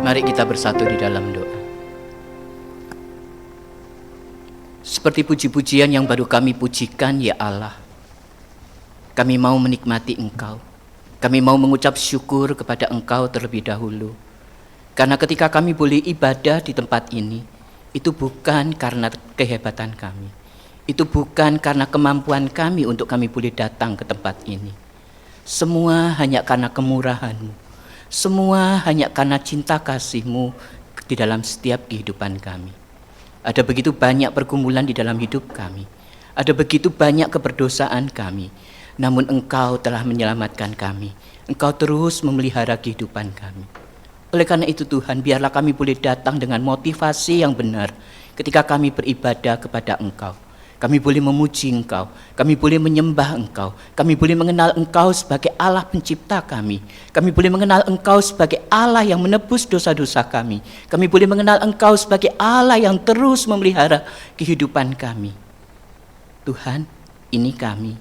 Mari kita bersatu di dalam doa. Seperti puji-pujian yang baru kami pujikan, ya Allah, kami mau menikmati Engkau. Kami mau mengucap syukur kepada Engkau terlebih dahulu. Karena ketika kami boleh ibadah di tempat ini, itu bukan karena kehebatan kami. Itu bukan karena kemampuan kami untuk kami boleh datang ke tempat ini. Semua hanya karena kemurahan-Mu. Semua hanya karena cinta kasih-Mu di dalam setiap kehidupan kami. Ada begitu banyak pergumulan di dalam hidup kami. Ada begitu banyak keberdosaan kami. Namun Engkau telah menyelamatkan kami. Engkau terus memelihara kehidupan kami. Oleh karena itu Tuhan, biarlah kami boleh datang dengan motivasi yang benar ketika kami beribadah kepada Engkau. Kami boleh memuji Engkau, kami boleh menyembah Engkau, kami boleh mengenal Engkau sebagai Allah pencipta kami. Kami boleh mengenal Engkau sebagai Allah yang menebus dosa-dosa kami. Kami boleh mengenal Engkau sebagai Allah yang terus memelihara kehidupan kami. Tuhan, ini kami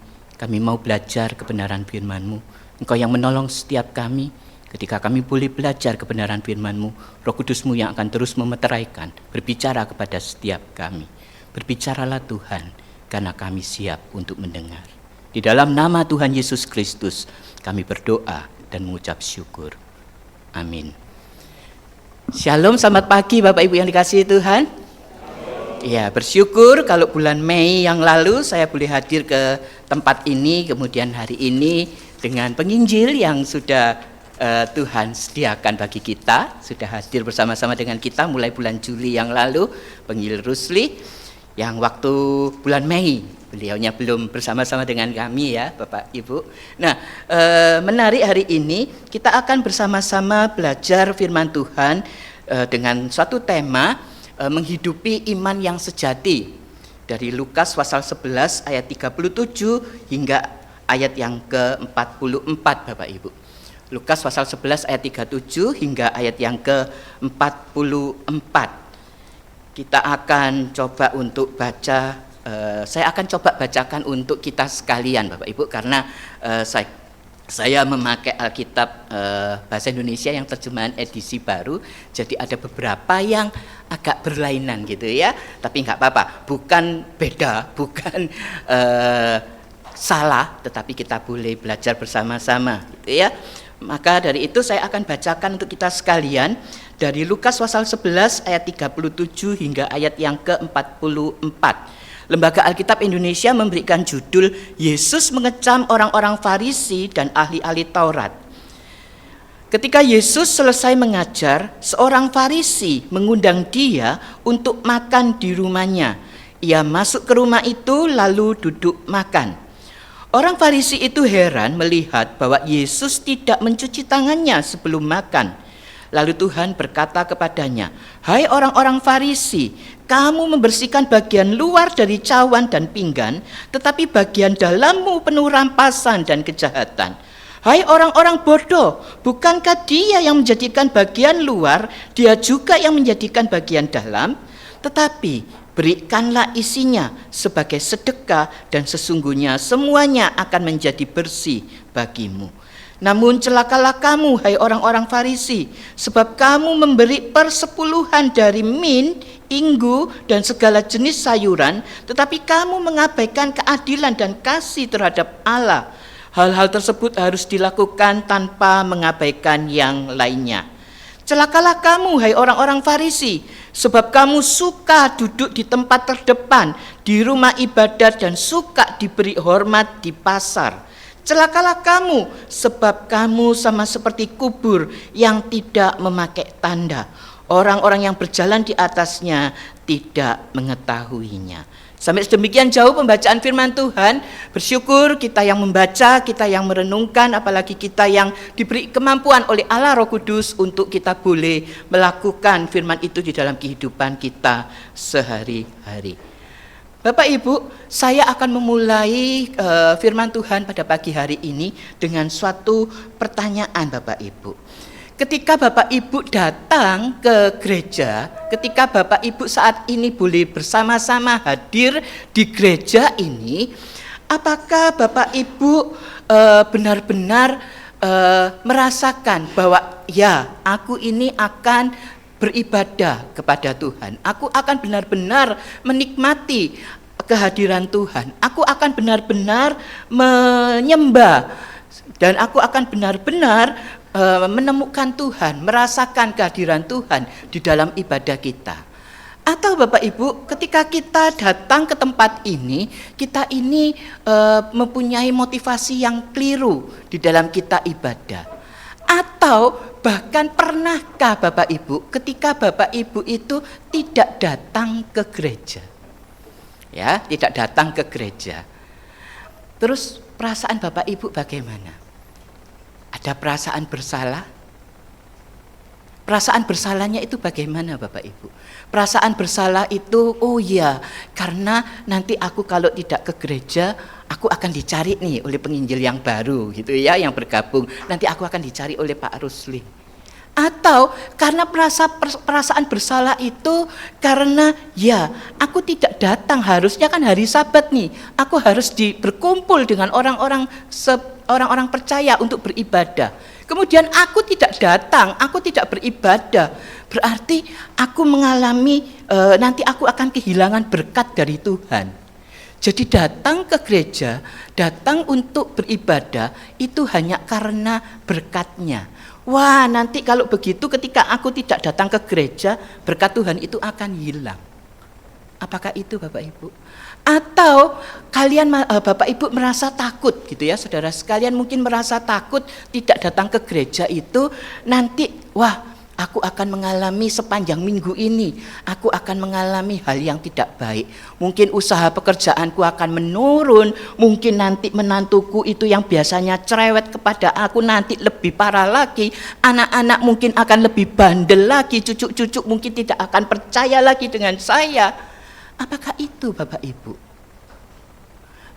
mau belajar kebenaran firman-Mu. Engkau yang menolong setiap kami ketika kami boleh belajar kebenaran firman-Mu. Roh Kudus-Mu yang akan terus memeteraikan, berbicara kepada setiap kami. Berbicaralah Tuhan, karena kami siap untuk mendengar. Di dalam nama Tuhan Yesus Kristus, kami berdoa dan mengucap syukur. Amin. Shalom, selamat pagi Bapak Ibu yang dikasihi Tuhan. Ya, bersyukur kalau bulan Mei yang lalu saya boleh hadir ke tempat ini, kemudian hari ini dengan penginjil yang sudah Tuhan sediakan bagi kita, sudah hadir bersama-sama dengan kita mulai bulan Juli yang lalu, penginjil Rusli. Yang waktu bulan Mei, beliaunya belum bersama-sama dengan kami ya Bapak Ibu. Nah, menarik hari ini kita akan bersama-sama belajar firman Tuhan dengan suatu tema menghidupi iman yang sejati. Dari Lukas pasal 11 ayat 37 hingga ayat yang ke-44 Bapak Ibu. Lukas pasal 11 ayat 37 hingga ayat yang ke-44. Kita akan coba untuk baca, saya akan coba bacakan untuk kita sekalian Bapak Ibu, karena saya memakai Alkitab bahasa Indonesia yang terjemahan edisi baru, jadi ada beberapa yang agak berlainan gitu ya, tapi nggak apa-apa, bukan beda, bukan salah, tetapi kita boleh belajar bersama-sama gitu ya. Maka dari itu saya akan bacakan untuk kita sekalian dari Lukas pasal 11 ayat 37 hingga ayat yang ke-44. Lembaga Alkitab Indonesia memberikan judul Yesus mengecam orang-orang Farisi dan ahli-ahli Taurat. Ketika Yesus selesai mengajar, seorang Farisi mengundang dia untuk makan di rumahnya. Ia masuk ke rumah itu lalu duduk makan. Orang Farisi itu heran melihat bahwa Yesus tidak mencuci tangannya sebelum makan. Lalu Tuhan berkata kepadanya, "Hai orang-orang Farisi, kamu membersihkan bagian luar dari cawan dan pinggan, tetapi bagian dalammu penuh rampasan dan kejahatan. Hai orang-orang bodoh, bukankah Dia yang menjadikan bagian luar, Dia juga yang menjadikan bagian dalam? Tetapi berikanlah isinya sebagai sedekah dan sesungguhnya semuanya akan menjadi bersih bagimu. Namun celakalah kamu, hai orang-orang Farisi, sebab kamu memberi persepuluhan dari min, inggu, dan segala jenis sayuran, tetapi kamu mengabaikan keadilan dan kasih terhadap Allah. Hal-hal tersebut harus dilakukan tanpa mengabaikan yang lainnya. Celakalah kamu, hai orang-orang Farisi, sebab kamu suka duduk di tempat terdepan, di rumah ibadat, dan suka diberi hormat di pasar. Celakalah kamu, sebab kamu sama seperti kubur yang tidak memakai tanda. Orang-orang yang berjalan di atasnya tidak mengetahuinya. Sampai sedemikian jauh pembacaan firman Tuhan. Bersyukur kita yang membaca, kita yang merenungkan, apalagi kita yang diberi kemampuan oleh Allah Roh Kudus untuk kita boleh melakukan firman itu di dalam kehidupan kita sehari-hari. Bapak Ibu, saya akan memulai firman Tuhan pada pagi hari ini dengan suatu pertanyaan Bapak Ibu. Ketika Bapak Ibu datang ke gereja, ketika Bapak Ibu saat ini boleh bersama-sama hadir di gereja ini, apakah Bapak Ibu benar-benar merasakan bahwa ya, aku ini akan beribadah kepada Tuhan. Aku akan benar-benar menikmati kehadiran Tuhan. Aku akan benar-benar menyembah dan aku akan benar-benar menemukan Tuhan, merasakan kehadiran Tuhan di dalam ibadah kita. Atau Bapak Ibu, ketika kita datang ke tempat ini, kita ini mempunyai motivasi yang keliru di dalam kita ibadah. Atau bahkan pernahkah Bapak Ibu, ketika Bapak Ibu itu tidak datang ke gereja? Ya, tidak datang ke gereja. Terus perasaan Bapak Ibu bagaimana? Ada perasaan bersalah? Perasaan bersalahnya itu bagaimana Bapak Ibu? Perasaan bersalah itu, oh ya, karena nanti aku kalau tidak ke gereja, aku akan dicari nih oleh penginjil yang baru gitu ya, yang bergabung. Nanti aku akan dicari oleh Pak Rusli. Atau karena perasaan bersalah itu karena ya, aku tidak datang, harusnya kan hari Sabat nih, aku harus berkumpul dengan orang-orang percaya untuk beribadah. Kemudian aku tidak datang, aku tidak beribadah, berarti aku mengalami nanti aku akan kehilangan berkat dari Tuhan. Jadi datang ke gereja, datang untuk beribadah itu hanya karena berkatnya. Wah, nanti kalau begitu ketika aku tidak datang ke gereja, berkat Tuhan itu akan hilang. Apakah itu Bapak Ibu? Atau kalian Bapak Ibu merasa takut gitu ya, saudara sekalian mungkin merasa takut tidak datang ke gereja itu nanti wah, aku akan mengalami sepanjang minggu ini, aku akan mengalami hal yang tidak baik. Mungkin usaha pekerjaanku akan menurun, mungkin nanti menantuku itu yang biasanya cerewet kepada aku nanti lebih parah lagi, anak-anak mungkin akan lebih bandel lagi, cucu-cucu mungkin tidak akan percaya lagi dengan saya. Apakah itu Bapak Ibu?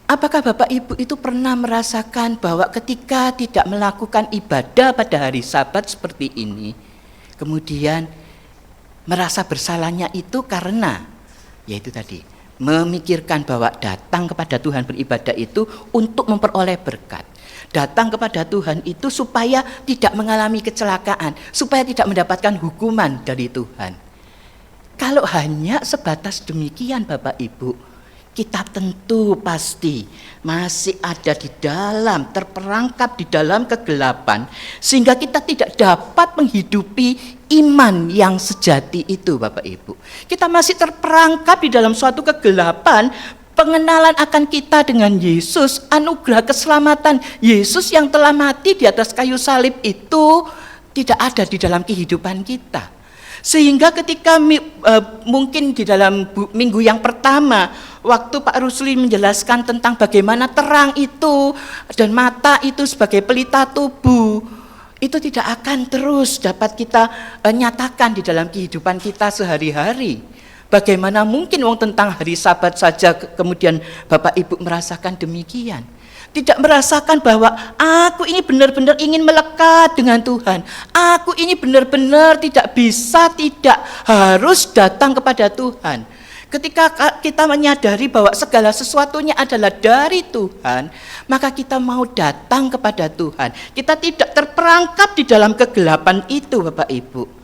Apakah Bapak Ibu itu pernah merasakan bahwa ketika tidak melakukan ibadah pada hari Sabat seperti ini, kemudian merasa bersalahnya itu karena, yaitu tadi, memikirkan bahwa datang kepada Tuhan beribadah itu untuk memperoleh berkat. Datang kepada Tuhan itu supaya tidak mengalami kecelakaan, supaya tidak mendapatkan hukuman dari Tuhan. Kalau hanya sebatas demikian Bapak Ibu, kita tentu pasti masih ada di dalam, terperangkap di dalam kegelapan, sehingga kita tidak dapat menghidupi iman yang sejati itu Bapak Ibu. Kita masih terperangkap di dalam suatu kegelapan, pengenalan akan kita dengan Yesus, anugerah keselamatan Yesus yang telah mati di atas kayu salib itu tidak ada di dalam kehidupan kita. Sehingga ketika mungkin di dalam minggu yang pertama, waktu Pak Rusli menjelaskan tentang bagaimana terang itu dan mata itu sebagai pelita tubuh, itu tidak akan terus dapat kita nyatakan di dalam kehidupan kita sehari-hari. Bagaimana mungkin tentang hari Sabat saja kemudian Bapak Ibu merasakan demikian? Tidak merasakan bahwa aku ini benar-benar ingin melekat dengan Tuhan. Aku ini benar-benar tidak harus datang kepada Tuhan. Ketika kita menyadari bahwa segala sesuatunya adalah dari Tuhan, maka kita mau datang kepada Tuhan. Kita tidak terperangkap di dalam kegelapan itu Bapak Ibu.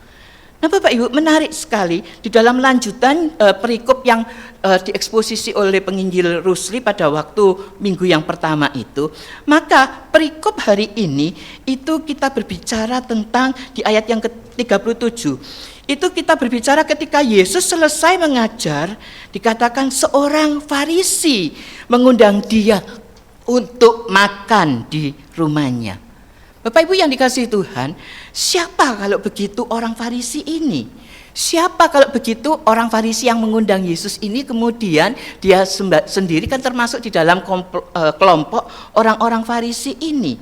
Nah Bapak Ibu, menarik sekali di dalam lanjutan perikop yang dieksposisi oleh penginjil Rusli pada waktu minggu yang pertama itu, maka perikop hari ini itu kita berbicara tentang di ayat yang ke-37. Itu kita berbicara ketika Yesus selesai mengajar, dikatakan seorang Farisi mengundang dia untuk makan di rumahnya. Bapak Ibu yang dikasihi Tuhan, siapa kalau begitu orang Farisi ini? Siapa kalau begitu orang Farisi yang mengundang Yesus ini kemudian dia sendiri kan termasuk di dalam kelompok orang-orang Farisi ini.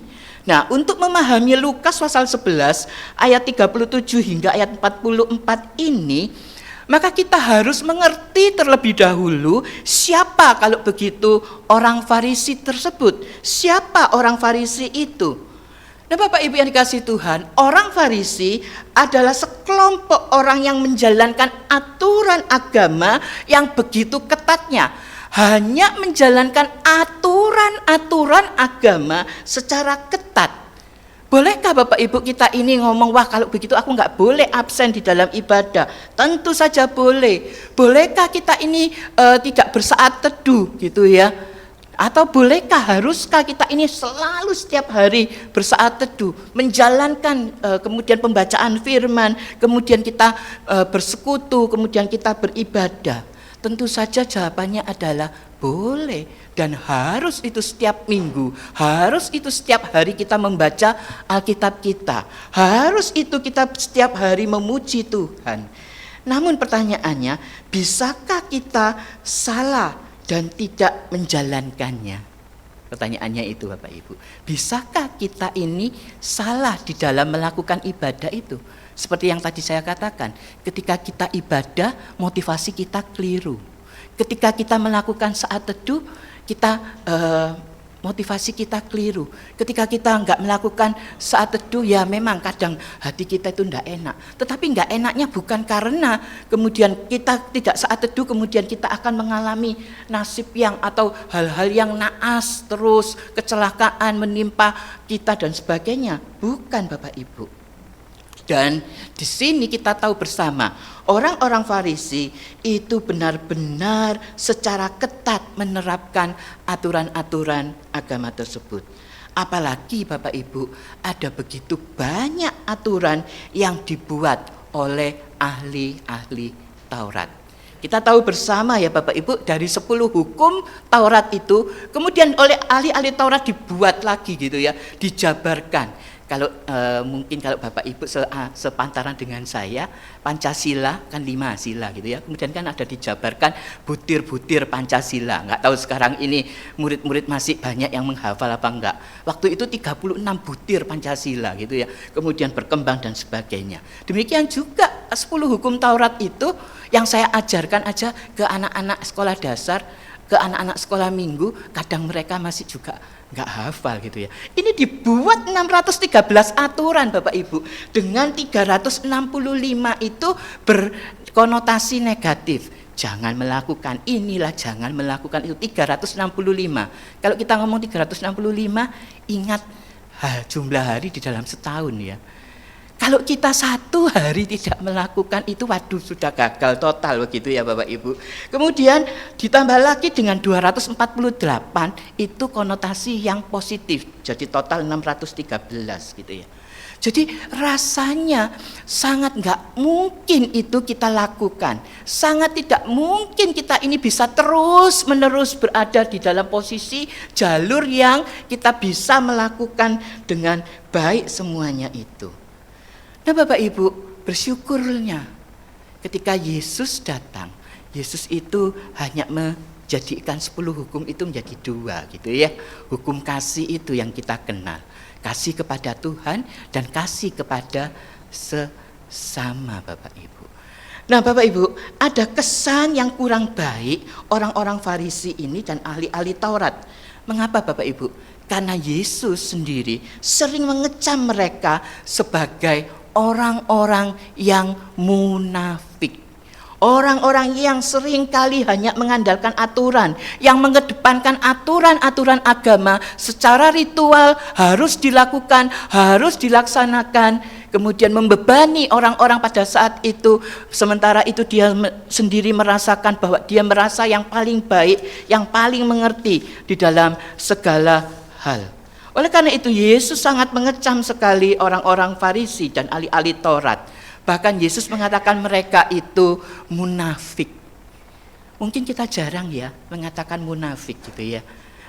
Nah, untuk memahami Lukas pasal 11 ayat 37 hingga ayat 44 ini, maka kita harus mengerti terlebih dahulu siapa kalau begitu orang Farisi tersebut. Siapa orang Farisi itu? Nah Bapak Ibu yang dikasihi Tuhan, orang Farisi adalah sekelompok orang yang menjalankan aturan agama yang begitu ketatnya. Hanya menjalankan aturan-aturan agama secara ketat. Bolehkah Bapak Ibu kita ini ngomong, wah kalau begitu aku nggak boleh absen di dalam ibadah? Tentu saja boleh. Bolehkah kita ini tidak bersaat teduh gitu ya? Atau bolehkah, haruskah kita ini selalu setiap hari bersaat teduh, menjalankan kemudian pembacaan firman, kemudian kita bersekutu, kemudian kita beribadah? Tentu saja jawabannya adalah boleh dan harus itu setiap minggu, harus itu setiap hari kita membaca Alkitab kita, harus itu kita setiap hari memuji Tuhan. Namun pertanyaannya, bisakah kita salah dan tidak menjalankannya? Pertanyaannya itu Bapak Ibu, bisakah kita ini salah di dalam melakukan ibadah itu? Seperti yang tadi saya katakan, ketika kita ibadah, motivasi kita keliru. Ketika kita melakukan saat teduh, kita motivasi kita keliru. Ketika kita enggak melakukan saat teduh, ya memang kadang hati kita itu enggak enak. Tetapi enggak enaknya bukan karena kemudian kita tidak saat teduh, kemudian kita akan mengalami nasib yang atau hal-hal yang naas terus, kecelakaan menimpa kita dan sebagainya. Bukan Bapak Ibu. Dan di sini kita tahu bersama, orang-orang Farisi itu benar-benar secara ketat menerapkan aturan-aturan agama tersebut. Apalagi Bapak Ibu, ada begitu banyak aturan yang dibuat oleh ahli-ahli Taurat. Kita tahu bersama ya Bapak Ibu, dari 10 hukum Taurat itu kemudian oleh ahli-ahli Taurat dibuat lagi gitu ya, dijabarkan. Kalau mungkin kalau Bapak Ibu sepantaran dengan saya, Pancasila kan 5 sila gitu ya. Kemudian kan ada dijabarkan butir-butir Pancasila. Enggak tahu sekarang ini murid-murid masih banyak yang menghafal apa enggak. Waktu itu 36 butir Pancasila gitu ya. Kemudian berkembang dan sebagainya. Demikian juga 10 hukum Taurat itu yang saya ajarkan aja ke anak-anak sekolah dasar, ke anak-anak sekolah minggu, kadang mereka masih juga nggak hafal gitu ya. Ini dibuat 613 aturan Bapak Ibu, dengan 365 itu berkonotasi negatif. Jangan melakukan inilah, jangan melakukan itu, 365. Kalau kita ngomong 365, ingat jumlah hari di dalam setahun ya. Kalau kita 1 hari tidak melakukan itu, waduh sudah gagal total begitu ya Bapak Ibu. Kemudian ditambah lagi dengan 248 itu konotasi yang positif. Jadi total 613 gitu ya. Jadi rasanya sangat enggak mungkin itu kita lakukan. Sangat tidak mungkin kita ini bisa terus menerus berada di dalam posisi jalur yang kita bisa melakukan dengan baik semuanya itu. Nah Bapak Ibu, bersyukurnya ketika Yesus datang, Yesus itu hanya menjadikan 10 hukum itu menjadi 2 gitu ya. Hukum kasih itu yang kita kenal, kasih kepada Tuhan dan kasih kepada sesama Bapak Ibu. Nah Bapak Ibu, ada kesan yang kurang baik orang-orang Farisi ini dan ahli-ahli Taurat. Mengapa Bapak Ibu? Karena Yesus sendiri sering mengecam mereka sebagai orang-orang yang munafik. Orang-orang yang sering kali hanya mengandalkan aturan, yang mengedepankan aturan-aturan agama secara ritual, harus dilakukan, harus dilaksanakan, kemudian membebani orang-orang pada saat itu. Sementara itu dia sendiri merasakan bahwa dia merasa yang paling baik, yang paling mengerti di dalam segala hal. Oleh karena itu Yesus sangat mengecam sekali orang-orang Farisi dan ahli-ahli Taurat. Bahkan Yesus mengatakan mereka itu munafik. Mungkin kita jarang ya mengatakan munafik gitu ya.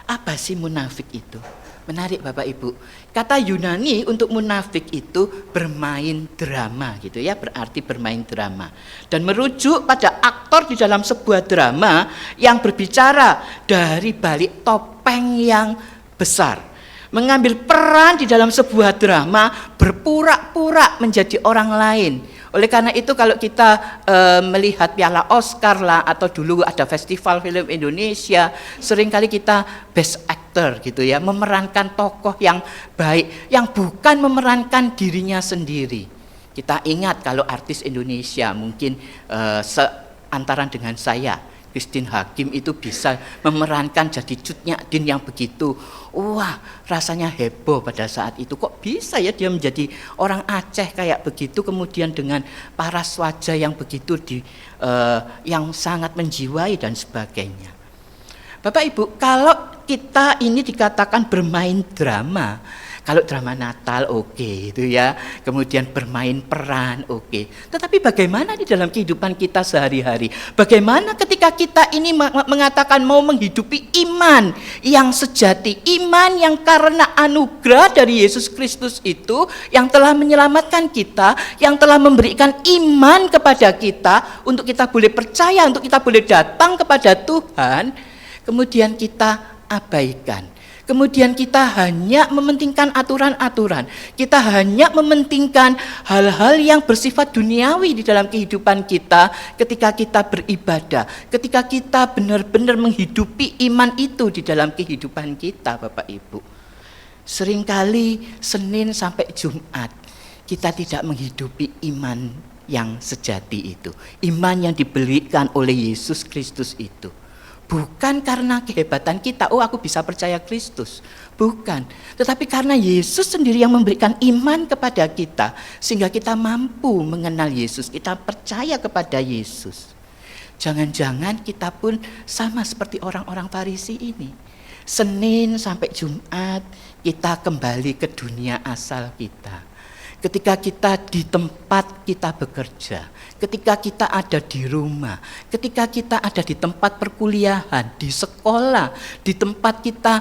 Apa sih munafik itu? Menarik Bapak Ibu. Kata Yunani untuk munafik itu bermain drama gitu ya, berarti bermain drama. Dan merujuk pada aktor di dalam sebuah drama yang berbicara dari balik topeng yang besar. Mengambil peran di dalam sebuah drama, berpura-pura menjadi orang lain. Oleh karena itu kalau kita melihat piala Oscar lah, atau dulu ada festival film Indonesia, seringkali kita best actor gitu ya, memerankan tokoh yang baik, yang bukan memerankan dirinya sendiri. Kita ingat kalau artis Indonesia mungkin seantaran dengan saya, Christine Hakim itu bisa memerankan jadi Cut Nyak Dien yang begitu, wah rasanya heboh pada saat itu. Kok bisa ya dia menjadi orang Aceh kayak begitu, kemudian dengan paras wajah yang begitu yang sangat menjiwai dan sebagainya. Bapak Ibu, kalau kita ini dikatakan bermain drama, kalau drama Natal oke, itu ya, kemudian bermain peran oke. Tetapi bagaimana di dalam kehidupan kita sehari-hari? Bagaimana ketika kita ini mengatakan mau menghidupi iman yang sejati, iman yang karena anugerah dari Yesus Kristus itu yang telah menyelamatkan kita, yang telah memberikan iman kepada kita untuk kita boleh percaya, untuk kita boleh datang kepada Tuhan, kemudian kita abaikan. Kemudian kita hanya mementingkan aturan-aturan, kita hanya mementingkan hal-hal yang bersifat duniawi di dalam kehidupan kita ketika kita beribadah, ketika kita benar-benar menghidupi iman itu di dalam kehidupan kita, Bapak Ibu. Seringkali Senin sampai Jumat kita tidak menghidupi iman yang sejati itu, iman yang diberikan oleh Yesus Kristus itu. Bukan karena kehebatan kita, oh aku bisa percaya Kristus. Bukan, tetapi karena Yesus sendiri yang memberikan iman kepada kita, sehingga kita mampu mengenal Yesus, kita percaya kepada Yesus. Jangan-jangan kita pun sama seperti orang-orang Farisi ini. Senin sampai Jumat kita kembali ke dunia asal kita. Ketika kita di tempat kita bekerja, ketika kita ada di rumah, ketika kita ada di tempat perkuliahan, di sekolah, di tempat kita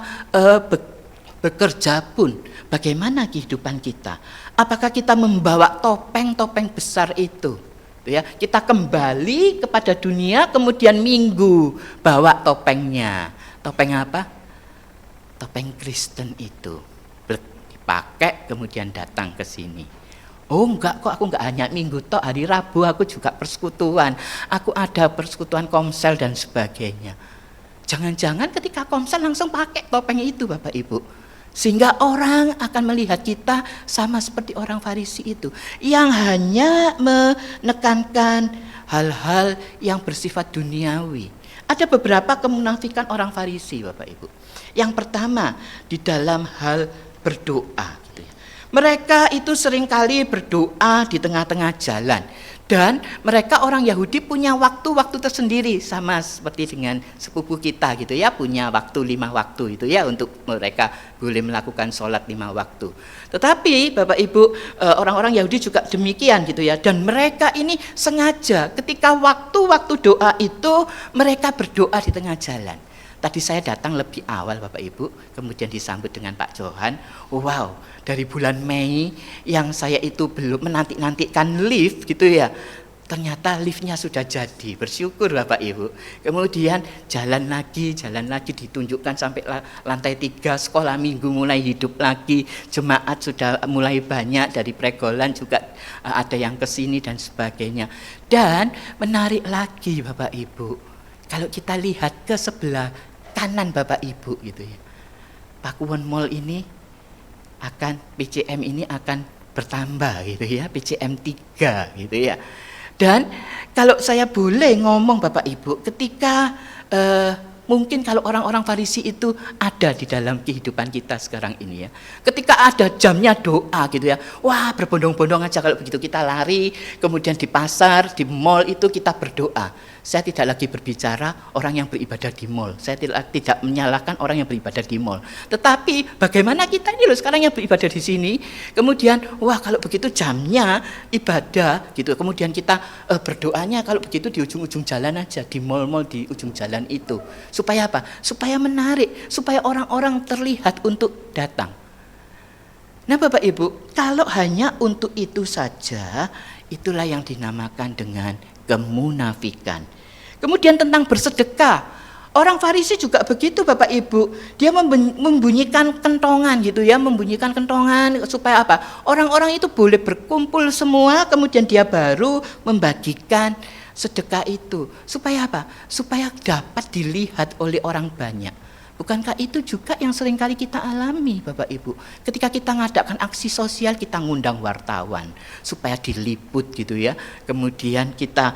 bekerja pun, bagaimana kehidupan kita? Apakah kita membawa topeng-topeng besar itu? Ya, kita kembali kepada dunia, kemudian Minggu bawa topengnya. Topeng apa? Topeng Kristen itu. Pakai kemudian datang ke sini. Oh enggak kok, aku enggak hanya Minggu toh, hari Rabu aku juga persekutuan. Aku ada persekutuan komsel dan sebagainya. Jangan-jangan ketika komsel langsung pakai topeng itu, Bapak Ibu. Sehingga orang akan melihat kita sama seperti orang Farisi itu, yang hanya menekankan hal-hal yang bersifat duniawi. Ada beberapa kemunafikan orang Farisi, Bapak Ibu. Yang pertama, di dalam hal berdoa gitu ya. Mereka itu seringkali berdoa di tengah-tengah jalan, dan mereka orang Yahudi punya waktu-waktu tersendiri, sama seperti dengan sepupu kita gitu ya, punya waktu 5 waktu itu ya, untuk mereka boleh melakukan sholat 5 waktu. Tetapi Bapak Ibu, orang-orang Yahudi juga demikian gitu ya, dan mereka ini sengaja ketika waktu-waktu doa itu mereka berdoa di tengah jalan. Tadi saya datang lebih awal Bapak Ibu, kemudian disambut dengan Pak Johan. Wow, dari bulan Mei yang saya itu belum menanti-nantikan lift gitu ya, ternyata liftnya sudah jadi. Bersyukur Bapak Ibu. Kemudian jalan lagi ditunjukkan sampai lantai 3, sekolah minggu mulai hidup lagi, jemaat sudah mulai banyak, dari Pregolan juga ada yang kesini dan sebagainya. Dan menarik lagi Bapak Ibu, kalau kita lihat ke sebelah kanan Bapak Ibu gitu ya, Pakuwon Mall ini akan, PCM ini akan bertambah gitu ya, PCM 3 gitu ya. Dan kalau saya boleh ngomong Bapak Ibu, ketika mungkin kalau orang-orang Farisi itu ada di dalam kehidupan kita sekarang ini ya, ketika ada jamnya doa gitu ya, wah berbondong-bondong aja kalau begitu kita lari, kemudian di pasar, di mall itu kita berdoa. Saya tidak lagi berbicara orang yang beribadah di mall, saya tidak menyalahkan orang yang beribadah di mall, tetapi bagaimana kita ini loh sekarang yang beribadah di sini, kemudian wah kalau begitu jamnya ibadah gitu, kemudian kita berdoanya kalau begitu di ujung-ujung jalan aja, di mall-mall di ujung jalan itu. Supaya apa? Supaya menarik, supaya orang-orang terlihat untuk datang. Nah Bapak Ibu, kalau hanya untuk itu saja, itulah yang dinamakan dengan kemunafikan. Kemudian tentang bersedekah, orang Farisi juga begitu Bapak Ibu, dia membunyikan kentongan gitu ya, membunyikan kentongan supaya apa? Orang-orang itu boleh berkumpul semua, kemudian dia baru membagikan sedekah itu. Supaya apa? Supaya dapat dilihat oleh orang banyak. Bukankah itu juga yang seringkali kita alami, Bapak Ibu? Ketika kita ngadakan aksi sosial, kita ngundang wartawan supaya diliput gitu ya. Kemudian kita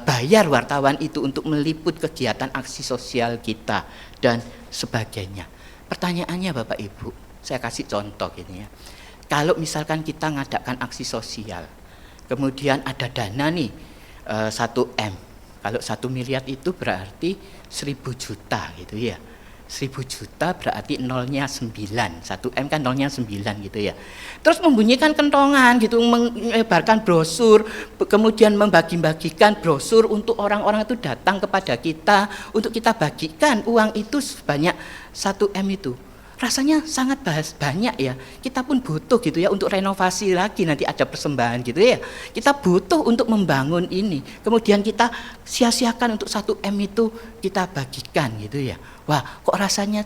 bayar wartawan itu untuk meliput kegiatan aksi sosial kita dan sebagainya. Pertanyaannya Bapak Ibu, saya kasih contoh ini ya. Kalau misalkan kita ngadakan aksi sosial, kemudian ada dana nih 1M. Kalau 1 miliar itu berarti 1.000 juta gitu ya. 1.000 juta berarti nolnya 9, 1M kan nolnya 9 gitu ya. Terus membunyikan kentongan gitu, menyebarkan brosur, kemudian membagi-bagikan brosur untuk orang-orang itu datang kepada kita, untuk kita bagikan uang itu sebanyak 1M itu. Rasanya sangat banyak ya, kita pun butuh gitu ya untuk renovasi lagi, nanti ada persembahan gitu ya. Kita butuh untuk membangun ini, kemudian kita sia-siakan untuk 1M itu kita bagikan gitu ya. Wah, kok rasanya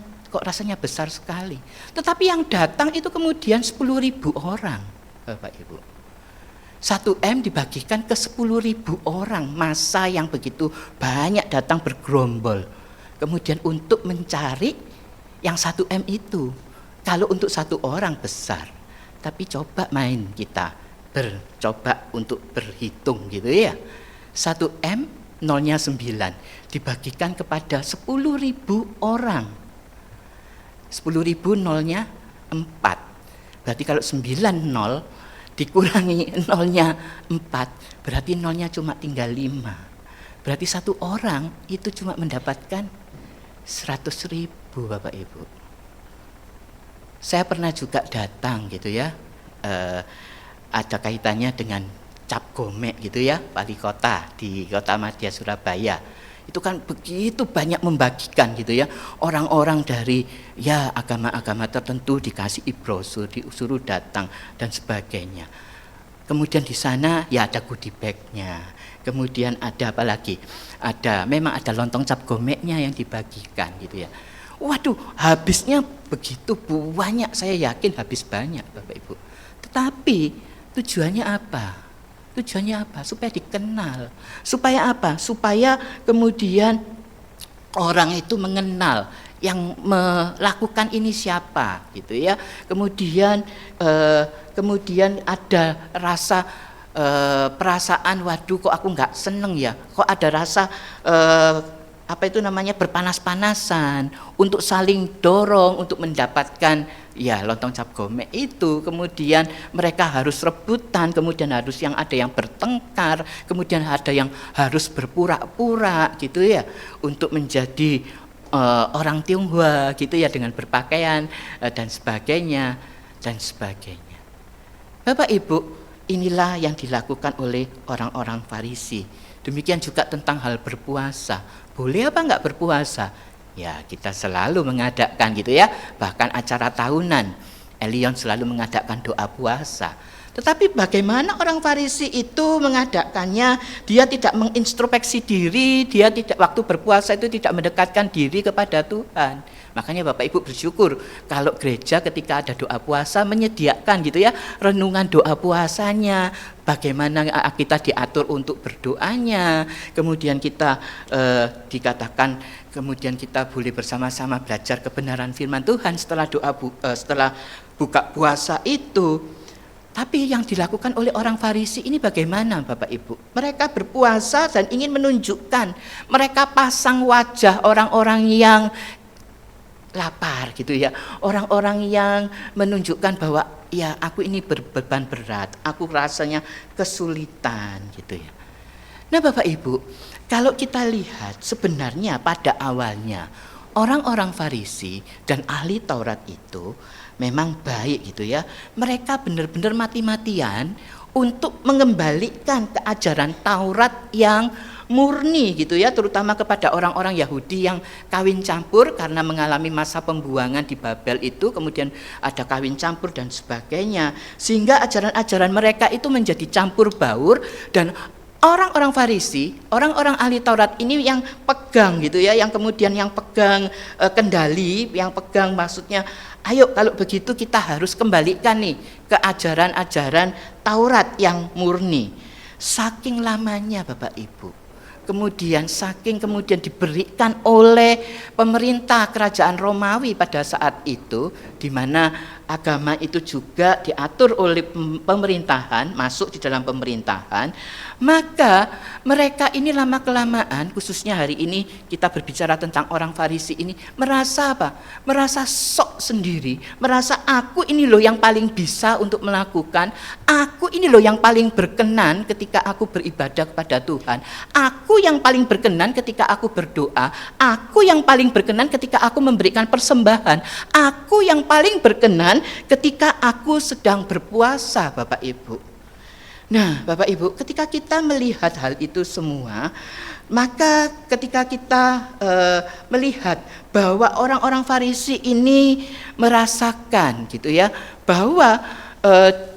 besar sekali. Tetapi yang datang itu kemudian 10.000 orang, Bapak Ibu. 1M dibagikan ke 10.000 orang, massa yang begitu banyak datang bergerombol. Kemudian untuk mencari yang 1M itu. Kalau untuk 1 orang besar, tapi coba main kita coba untuk berhitung gitu ya. 1M nolnya 9 dibagikan kepada 10.000 orang. 10.000 nolnya 4. Berarti kalau 9 nol dikurangi nolnya 4, berarti nolnya cuma tinggal 5. Berarti 1 orang itu cuma mendapatkan 100.000, Bapak Ibu. Saya pernah juga datang gitu ya, ada kaitannya dengan cap gomek gitu ya, wali kota di Kota Madya Surabaya. Itu kan begitu banyak membagikan gitu ya, orang-orang dari ya agama-agama tertentu dikasih brosur, disuruh datang dan sebagainya. Kemudian di sana ya ada goodie bag-nya. Kemudian ada apa lagi? Memang ada lontong cap gomeknya yang dibagikan gitu ya. Waduh, habisnya begitu banyak, saya yakin habis banyak Bapak Ibu. Tetapi tujuannya apa? Tujuannya apa? Supaya dikenal. Supaya apa? Supaya kemudian orang itu mengenal yang melakukan ini siapa gitu ya. Kemudian ada rasa perasaan, waduh kok aku nggak seneng ya, kok ada rasa berpanas-panasan untuk saling dorong untuk mendapatkan ya lontong cap gomek itu. Kemudian mereka harus rebutan, kemudian harus ada yang bertengkar, kemudian ada yang harus berpura-pura gitu ya untuk menjadi orang Tionghoa gitu ya, dengan berpakaian dan sebagainya. Bapak Ibu, inilah yang dilakukan oleh orang-orang Farisi. Demikian juga tentang hal berpuasa. Boleh apa enggak berpuasa? Ya, kita selalu mengadakan gitu ya, bahkan acara tahunan. Elion selalu mengadakan doa puasa. Tetapi bagaimana orang Farisi itu mengadakannya? Dia tidak mengintrospeksi diri, dia tidak, waktu berpuasa itu tidak mendekatkan diri kepada Tuhan. Makanya Bapak Ibu bersyukur kalau gereja ketika ada doa puasa menyediakan gitu ya renungan doa puasanya, bagaimana kita diatur untuk berdoanya, kemudian kita dikatakan kemudian kita boleh bersama-sama belajar kebenaran firman Tuhan setelah setelah buka puasa itu. Tapi yang dilakukan oleh orang Farisi ini bagaimana Bapak Ibu? Mereka berpuasa dan ingin menunjukkan, mereka pasang wajah orang-orang yang lapar gitu ya, orang-orang yang menunjukkan bahwa ya aku ini berbeban berat, aku rasanya kesulitan gitu ya. Nah Bapak Ibu, kalau kita lihat sebenarnya pada awalnya orang-orang Farisi dan ahli Taurat itu memang baik gitu ya, mereka benar-benar mati-matian untuk mengembalikan keajaran Taurat yang murni gitu ya, terutama kepada orang-orang Yahudi yang kawin campur karena mengalami masa pembuangan di Babel itu, kemudian ada kawin campur dan sebagainya, sehingga ajaran-ajaran mereka itu menjadi campur baur. Dan orang-orang Farisi, orang-orang ahli Taurat ini yang pegang gitu ya, yang kemudian yang pegang kendali, yang pegang maksudnya, ayo kalau begitu kita harus kembalikan nih ke ajaran-ajaran Taurat yang murni. Saking lamanya Bapak Ibu, kemudian diberikan oleh pemerintah kerajaan Romawi pada saat itu, di mana agama itu juga diatur oleh pemerintahan, masuk di dalam pemerintahan, maka mereka ini lama-kelamaan, khususnya hari ini kita berbicara tentang orang Farisi ini, merasa apa? Merasa sok sendiri, merasa aku ini loh yang paling bisa untuk melakukan, aku ini loh yang paling berkenan ketika aku beribadah kepada Tuhan, aku yang paling berkenan ketika aku berdoa, aku yang paling berkenan ketika aku memberikan persembahan, aku yang paling berkenan ketika aku sedang berpuasa, Bapak Ibu. Nah, Bapak Ibu, ketika kita melihat hal itu semua, maka ketika kita melihat bahwa orang-orang Farisi ini merasakan gitu ya, bahwa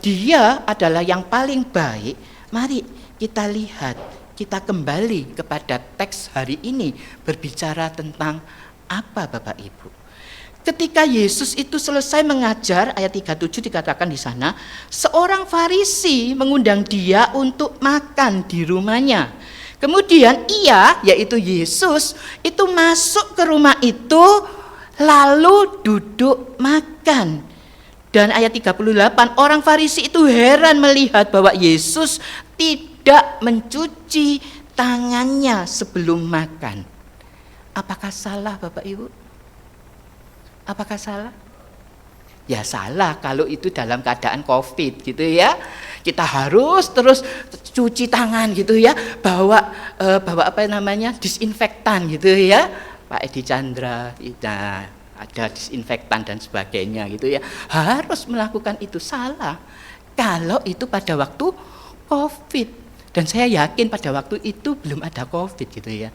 dia adalah yang paling baik, mari kita lihat, kita kembali kepada teks hari ini berbicara tentang apa, Bapak Ibu. Ketika Yesus itu selesai mengajar, ayat 37 dikatakan di sana, seorang Farisi mengundang dia untuk makan di rumahnya. Kemudian ia, yaitu Yesus, itu masuk ke rumah itu lalu duduk makan. Dan ayat 38, orang Farisi itu heran melihat bahwa Yesus tidak mencuci tangannya sebelum makan. Apakah salah, Bapak Ibu? Apakah salah? Ya salah kalau itu dalam keadaan COVID gitu ya. Kita harus terus cuci tangan gitu ya, bawa disinfektan gitu ya. Pak Edi Chandra, nah, ada disinfektan dan sebagainya gitu ya. Harus melakukan itu, salah. Kalau itu pada waktu COVID, dan saya yakin pada waktu itu belum ada COVID gitu ya.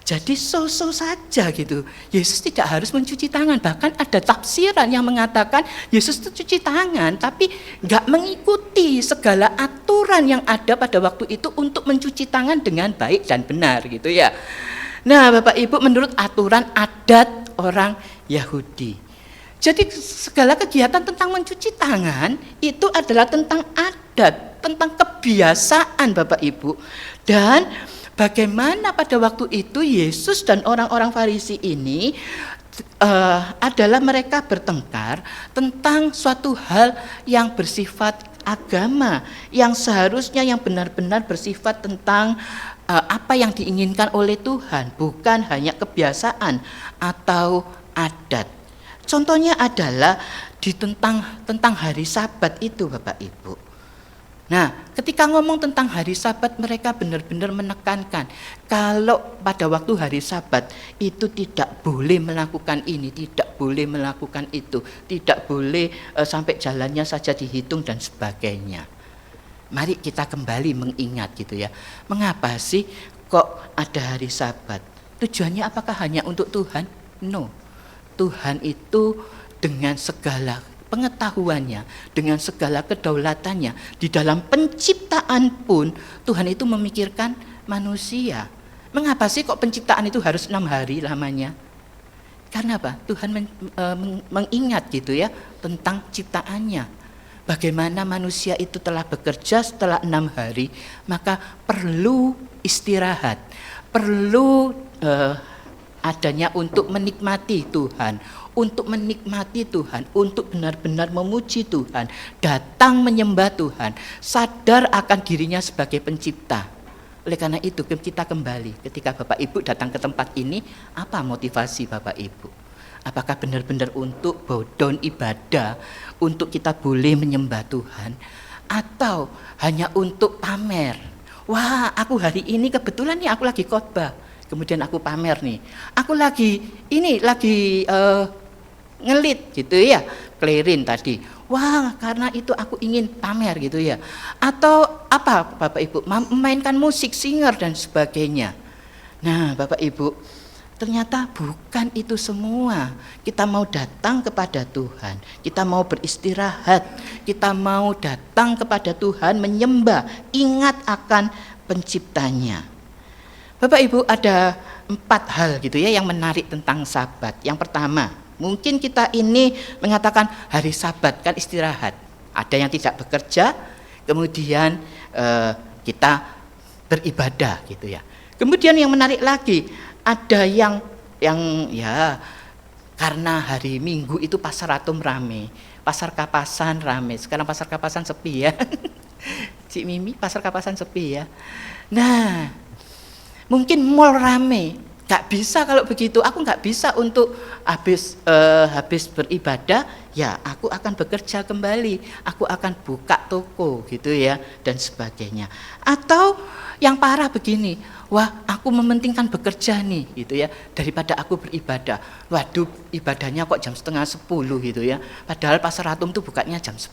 Jadi so-so saja gitu. Yesus tidak harus mencuci tangan. Bahkan ada tafsiran yang mengatakan Yesus itu cuci tangan, tapi nggak mengikuti segala aturan yang ada pada waktu itu untuk mencuci tangan dengan baik dan benar gitu ya. Nah, Bapak Ibu, menurut aturan adat orang Yahudi. Jadi segala kegiatan tentang mencuci tangan itu adalah tentang adat, tentang kebiasaan, Bapak Ibu. Dan bagaimana pada waktu itu Yesus dan orang-orang Farisi ini adalah mereka bertengkar tentang suatu hal yang bersifat agama, yang seharusnya yang benar-benar bersifat tentang apa yang diinginkan oleh Tuhan, bukan hanya kebiasaan atau adat. Contohnya adalah tentang hari Sabat itu, Bapak Ibu. Nah, ketika ngomong tentang hari Sabat, mereka benar-benar menekankan kalau pada waktu hari Sabat itu tidak boleh melakukan ini, tidak boleh melakukan itu, tidak boleh sampai jalannya saja dihitung dan sebagainya. Mari kita kembali mengingat gitu ya. Mengapa sih kok ada hari Sabat? Tujuannya apakah hanya untuk Tuhan? No. Tuhan itu dengan segala pengetahuannya, dengan segala kedaulatannya, di dalam penciptaan pun Tuhan itu memikirkan manusia. Mengapa sih kok penciptaan itu harus 6 hari lamanya? Karena apa? Tuhan mengingat gitu ya tentang ciptaannya. Bagaimana manusia itu telah bekerja setelah 6 hari, maka perlu istirahat, perlu adanya untuk menikmati Tuhan, untuk menikmati Tuhan, untuk benar-benar memuji Tuhan, datang menyembah Tuhan, sadar akan dirinya sebagai pencipta. Oleh karena itu kita kembali, ketika Bapak Ibu datang ke tempat ini, apa motivasi Bapak Ibu? Apakah benar-benar untuk bodon ibadah, untuk kita boleh menyembah Tuhan, atau hanya untuk pamer? Wah, aku hari ini kebetulan nih aku lagi khotbah, kemudian aku pamer nih, aku lagi ngelit gitu ya, kelirin tadi. Wah, karena itu aku ingin pamer gitu ya. Atau apa Bapak Ibu, memainkan musik, singer dan sebagainya. Nah, Bapak Ibu, ternyata bukan itu semua. Kita mau datang kepada Tuhan, kita mau beristirahat, kita mau datang kepada Tuhan menyembah, ingat akan penciptanya. Bapak Ibu, ada 4 hal gitu ya yang menarik tentang Sabat. Yang pertama, mungkin kita ini mengatakan hari Sabat kan istirahat. Ada yang tidak bekerja, kemudian kita beribadah gitu ya. Kemudian yang menarik lagi, ada yang ya karena hari Minggu itu pasar Atom rame, pasar Kapasan rame. Sekarang pasar Kapasan sepi ya. Cik Mimi, pasar Kapasan sepi ya. Nah, mungkin mall rame. Gak bisa kalau begitu. Aku gak bisa untuk habis beribadah, ya aku akan bekerja kembali. Aku akan buka toko gitu ya dan sebagainya. Atau yang parah begini, wah aku mementingkan bekerja nih gitu ya daripada aku beribadah. Waduh, ibadahnya kok jam setengah 10 gitu ya. Padahal pasar Atom itu bukanya jam 10.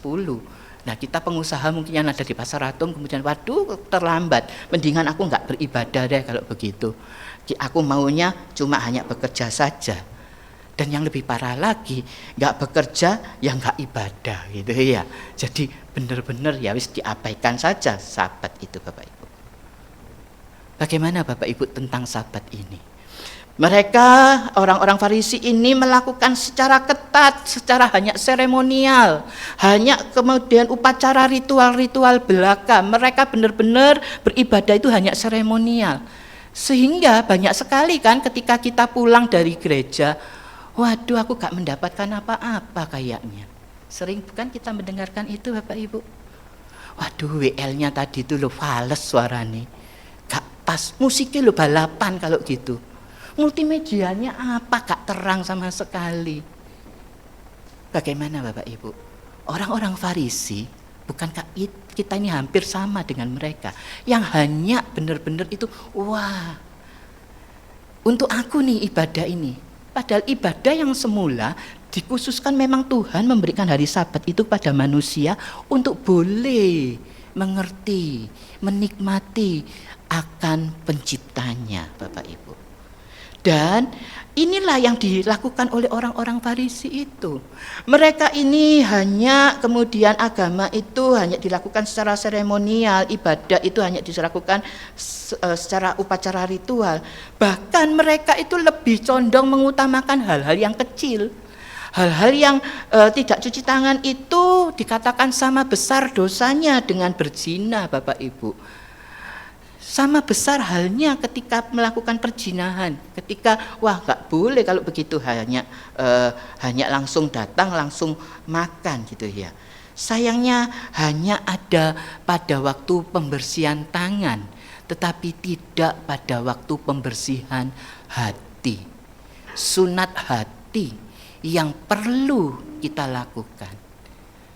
Nah kita pengusaha mungkin yang ada di pasar Atom kemudian waduh terlambat, mendingan aku nggak beribadah deh kalau begitu. Aku maunya cuma hanya bekerja saja. Dan yang lebih parah lagi, nggak bekerja ya nggak ibadah gitu ya. Jadi benar-benar ya wis diabaikan saja Sabat itu Bapak Ibu. Bagaimana Bapak Ibu tentang Sabat ini? Mereka orang-orang Farisi ini melakukan secara ketat, secara hanya seremonial, hanya kemudian upacara ritual-ritual belaka. Mereka benar-benar beribadah itu hanya seremonial. Sehingga banyak sekali kan ketika kita pulang dari gereja, waduh aku gak mendapatkan apa-apa kayaknya. Sering bukan kita mendengarkan itu Bapak Ibu? Waduh WL-nya tadi itu lo fales suaranya, gak pas, musiknya lo balapan kalau gitu. Multimedianya apa gak terang sama sekali. Bagaimana Bapak Ibu? Orang-orang Farisi, bukankah kita ini hampir sama dengan mereka yang hanya benar-benar itu wah untuk aku nih ibadah ini. Padahal ibadah yang semula dikhususkan memang Tuhan memberikan hari Sabat itu pada manusia untuk boleh mengerti, menikmati akan penciptanya Bapak Ibu. Dan inilah yang dilakukan oleh orang-orang Farisi itu. Mereka ini hanya kemudian agama itu hanya dilakukan secara seremonial, ibadah itu hanya dilakukan secara upacara ritual. Bahkan mereka itu lebih condong mengutamakan hal-hal yang kecil. Hal-hal yang tidak cuci tangan itu dikatakan sama besar dosanya dengan berzina Bapak Ibu. Sama besar halnya ketika melakukan perzinahan, ketika wah gak boleh kalau begitu hanya langsung datang langsung makan gitu ya. Sayangnya hanya ada pada waktu pembersihan tangan, tetapi tidak pada waktu pembersihan hati. Sunat hati yang perlu kita lakukan.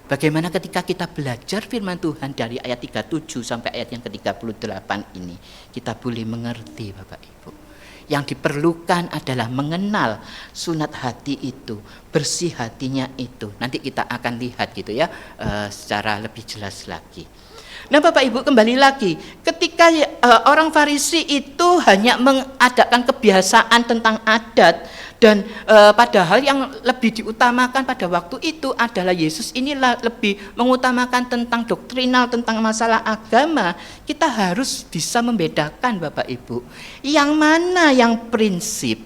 Bagaimana ketika kita belajar firman Tuhan dari ayat 37 sampai ayat yang ke-38 ini, kita boleh mengerti Bapak Ibu. Yang diperlukan adalah mengenal sunat hati itu, bersih hatinya itu. Nanti kita akan lihat gitu ya secara lebih jelas lagi. Nah Bapak Ibu kembali lagi, ketika orang Farisi itu hanya mengadakan kebiasaan tentang adat, dan padahal yang lebih diutamakan pada waktu itu adalah Yesus inilah lebih mengutamakan tentang doktrinal, tentang masalah agama. Kita harus bisa membedakan Bapak Ibu, yang mana yang prinsip,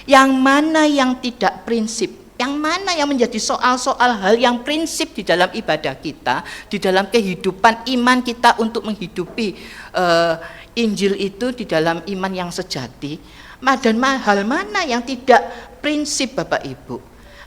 yang mana yang tidak prinsip. Yang mana yang menjadi soal-soal hal yang prinsip di dalam ibadah kita, di dalam kehidupan iman kita untuk menghidupi Injil itu di dalam iman yang sejati, dan hal mana yang tidak prinsip Bapak Ibu.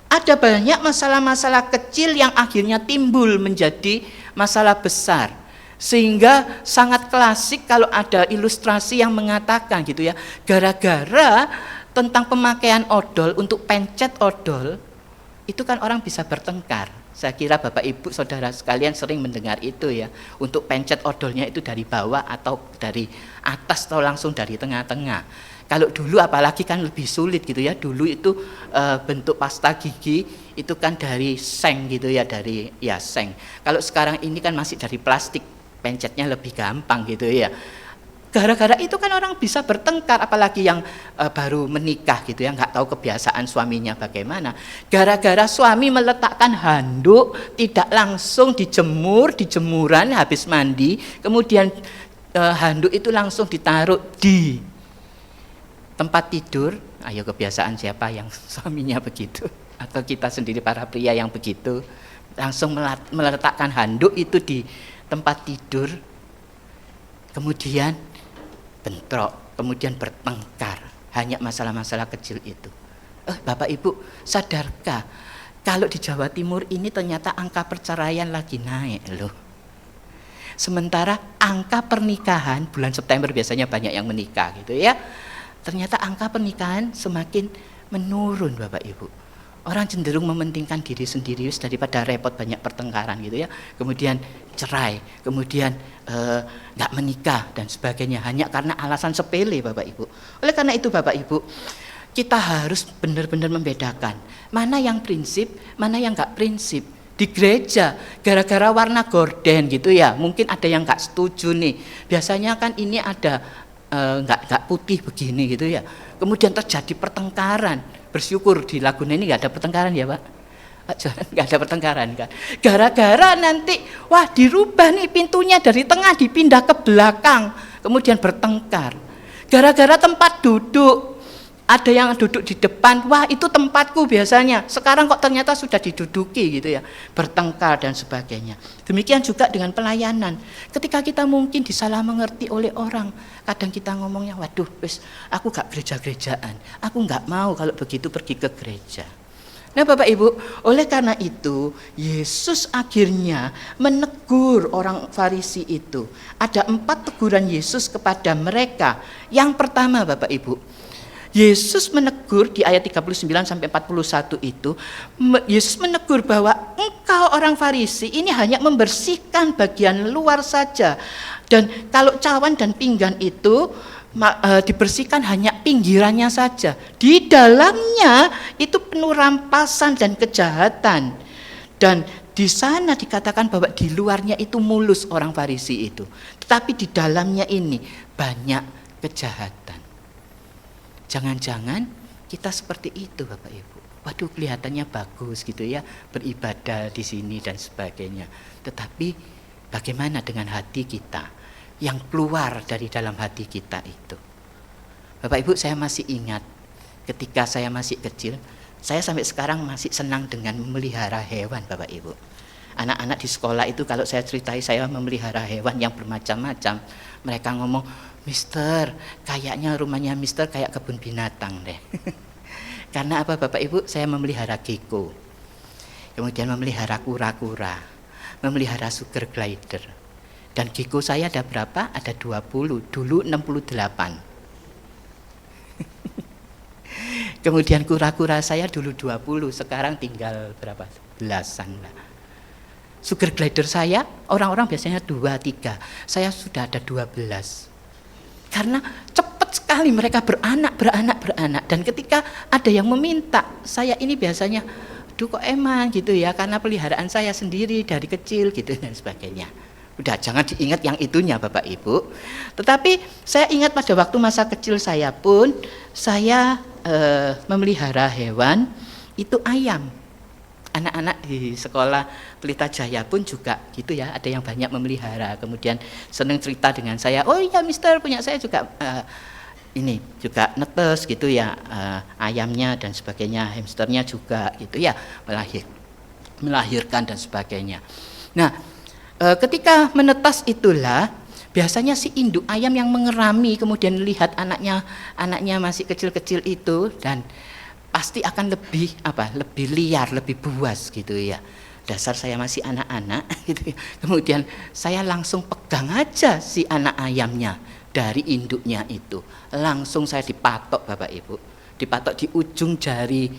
Ada banyak masalah-masalah kecil yang akhirnya timbul menjadi masalah besar. Sehingga sangat klasik kalau ada ilustrasi yang mengatakan gitu ya, gara-gara tentang pemakaian odol untuk pencet odol, itu kan orang bisa bertengkar. Saya kira Bapak Ibu Saudara sekalian sering mendengar itu ya. Untuk pencet odolnya itu dari bawah atau dari atas atau langsung dari tengah-tengah. Kalau dulu apalagi kan lebih sulit gitu ya. Dulu itu bentuk pasta gigi itu kan dari seng gitu ya, dari ya seng. Kalau sekarang ini kan masih dari plastik, pencetnya lebih gampang gitu ya. Gara-gara itu kan orang bisa bertengkar, apalagi yang baru menikah gitu ya, nggak tahu kebiasaan suaminya bagaimana. Gara-gara suami meletakkan handuk tidak langsung dijemur di jemuran habis mandi, kemudian handuk itu langsung ditaruh di tempat tidur. Ayo kebiasaan siapa yang suaminya begitu? Atau kita sendiri para pria yang begitu, langsung meletakkan handuk itu di tempat tidur, kemudian bentrok kemudian bertengkar, hanya masalah-masalah kecil itu. Bapak Ibu, sadarkah kalau di Jawa Timur ini ternyata angka perceraian lagi naik loh. Sementara angka pernikahan, bulan September biasanya banyak yang menikah gitu ya. Ternyata angka pernikahan semakin menurun Bapak Ibu. Orang cenderung mementingkan diri sendiri daripada repot banyak pertengkaran gitu ya. Kemudian cerai, kemudian nggak menikah dan sebagainya hanya karena alasan sepele Bapak Ibu. Oleh karena itu Bapak Ibu, kita harus benar-benar membedakan mana yang prinsip, mana yang nggak prinsip. Di gereja gara-gara warna gorden gitu ya, mungkin ada yang nggak setuju nih. Biasanya kan ini ada nggak putih begini gitu ya. Kemudian terjadi pertengkaran. Bersyukur di Laguna ini nggak ada pertengkaran ya Pak. Pak Johan, nggak ada pertengkaran kan. Gara-gara nanti wah dirubah nih pintunya dari tengah dipindah ke belakang, kemudian bertengkar. Gara-gara tempat duduk. Ada yang duduk di depan, wah itu tempatku biasanya, sekarang kok ternyata sudah diduduki gitu ya, bertengkar dan sebagainya. Demikian juga dengan pelayanan, ketika kita mungkin disalah mengerti oleh orang, kadang kita ngomongnya, waduh wis aku gak gereja-gerejaan, aku gak mau kalau begitu pergi ke gereja. Nah Bapak Ibu, oleh karena itu Yesus akhirnya menegur orang Farisi itu. Ada 4 teguran Yesus kepada mereka. Yang pertama Bapak Ibu, Yesus menegur di ayat 39 sampai 41 itu, Yesus menegur bahwa engkau orang Farisi ini hanya membersihkan bagian luar saja. Dan kalau cawan dan pinggan itu dibersihkan hanya pinggirannya saja. Di dalamnya itu penuh rampasan dan kejahatan. Dan di sana dikatakan bahwa di luarnya itu mulus orang Farisi itu. Tetapi di dalamnya ini banyak kejahatan. Jangan-jangan kita seperti itu Bapak Ibu. Waduh kelihatannya bagus gitu ya, beribadah di sini dan sebagainya. Tetapi bagaimana dengan hati kita yang keluar dari dalam hati kita itu? Bapak Ibu, saya masih ingat ketika saya masih kecil, saya sampai sekarang masih senang dengan memelihara hewan Bapak Ibu. Anak-anak di sekolah itu kalau saya ceritai saya memelihara hewan yang bermacam-macam, mereka ngomong, Mister, kayaknya rumahnya Mister kayak kebun binatang deh. Karena apa Bapak Ibu? Saya memelihara gecko, kemudian memelihara kura-kura, memelihara sugar glider. Dan gecko saya ada berapa? Ada 20, dulu 68. Kemudian kura-kura saya dulu 20, sekarang tinggal berapa? Belasan lah. Sugar glider saya, orang-orang biasanya 2, 3. Saya sudah ada 12. Karena cepat sekali mereka beranak. Dan ketika ada yang meminta, saya ini biasanya, aduh kok emang gitu ya, karena peliharaan saya sendiri dari kecil gitu dan sebagainya. Udah jangan diingat yang itunya Bapak Ibu. Tetapi saya ingat pada waktu masa kecil saya pun, saya memelihara hewan, itu ayam. Anak-anak di sekolah Pelita Jaya pun juga gitu ya, ada yang banyak memelihara, kemudian senang cerita dengan saya, oh iya Mister punya saya juga ini juga netes gitu ya, ayamnya dan sebagainya, hamsternya juga gitu ya, melahirkan dan sebagainya. Nah ketika menetas itulah biasanya si induk ayam yang mengerami, kemudian lihat anaknya masih kecil-kecil itu, dan pasti akan lebih liar, lebih buas gitu ya. Dasar saya masih anak-anak gitu ya. Kemudian saya langsung pegang aja si anak ayamnya dari induknya itu. Langsung saya dipatok Bapak Ibu. Dipatok di ujung jari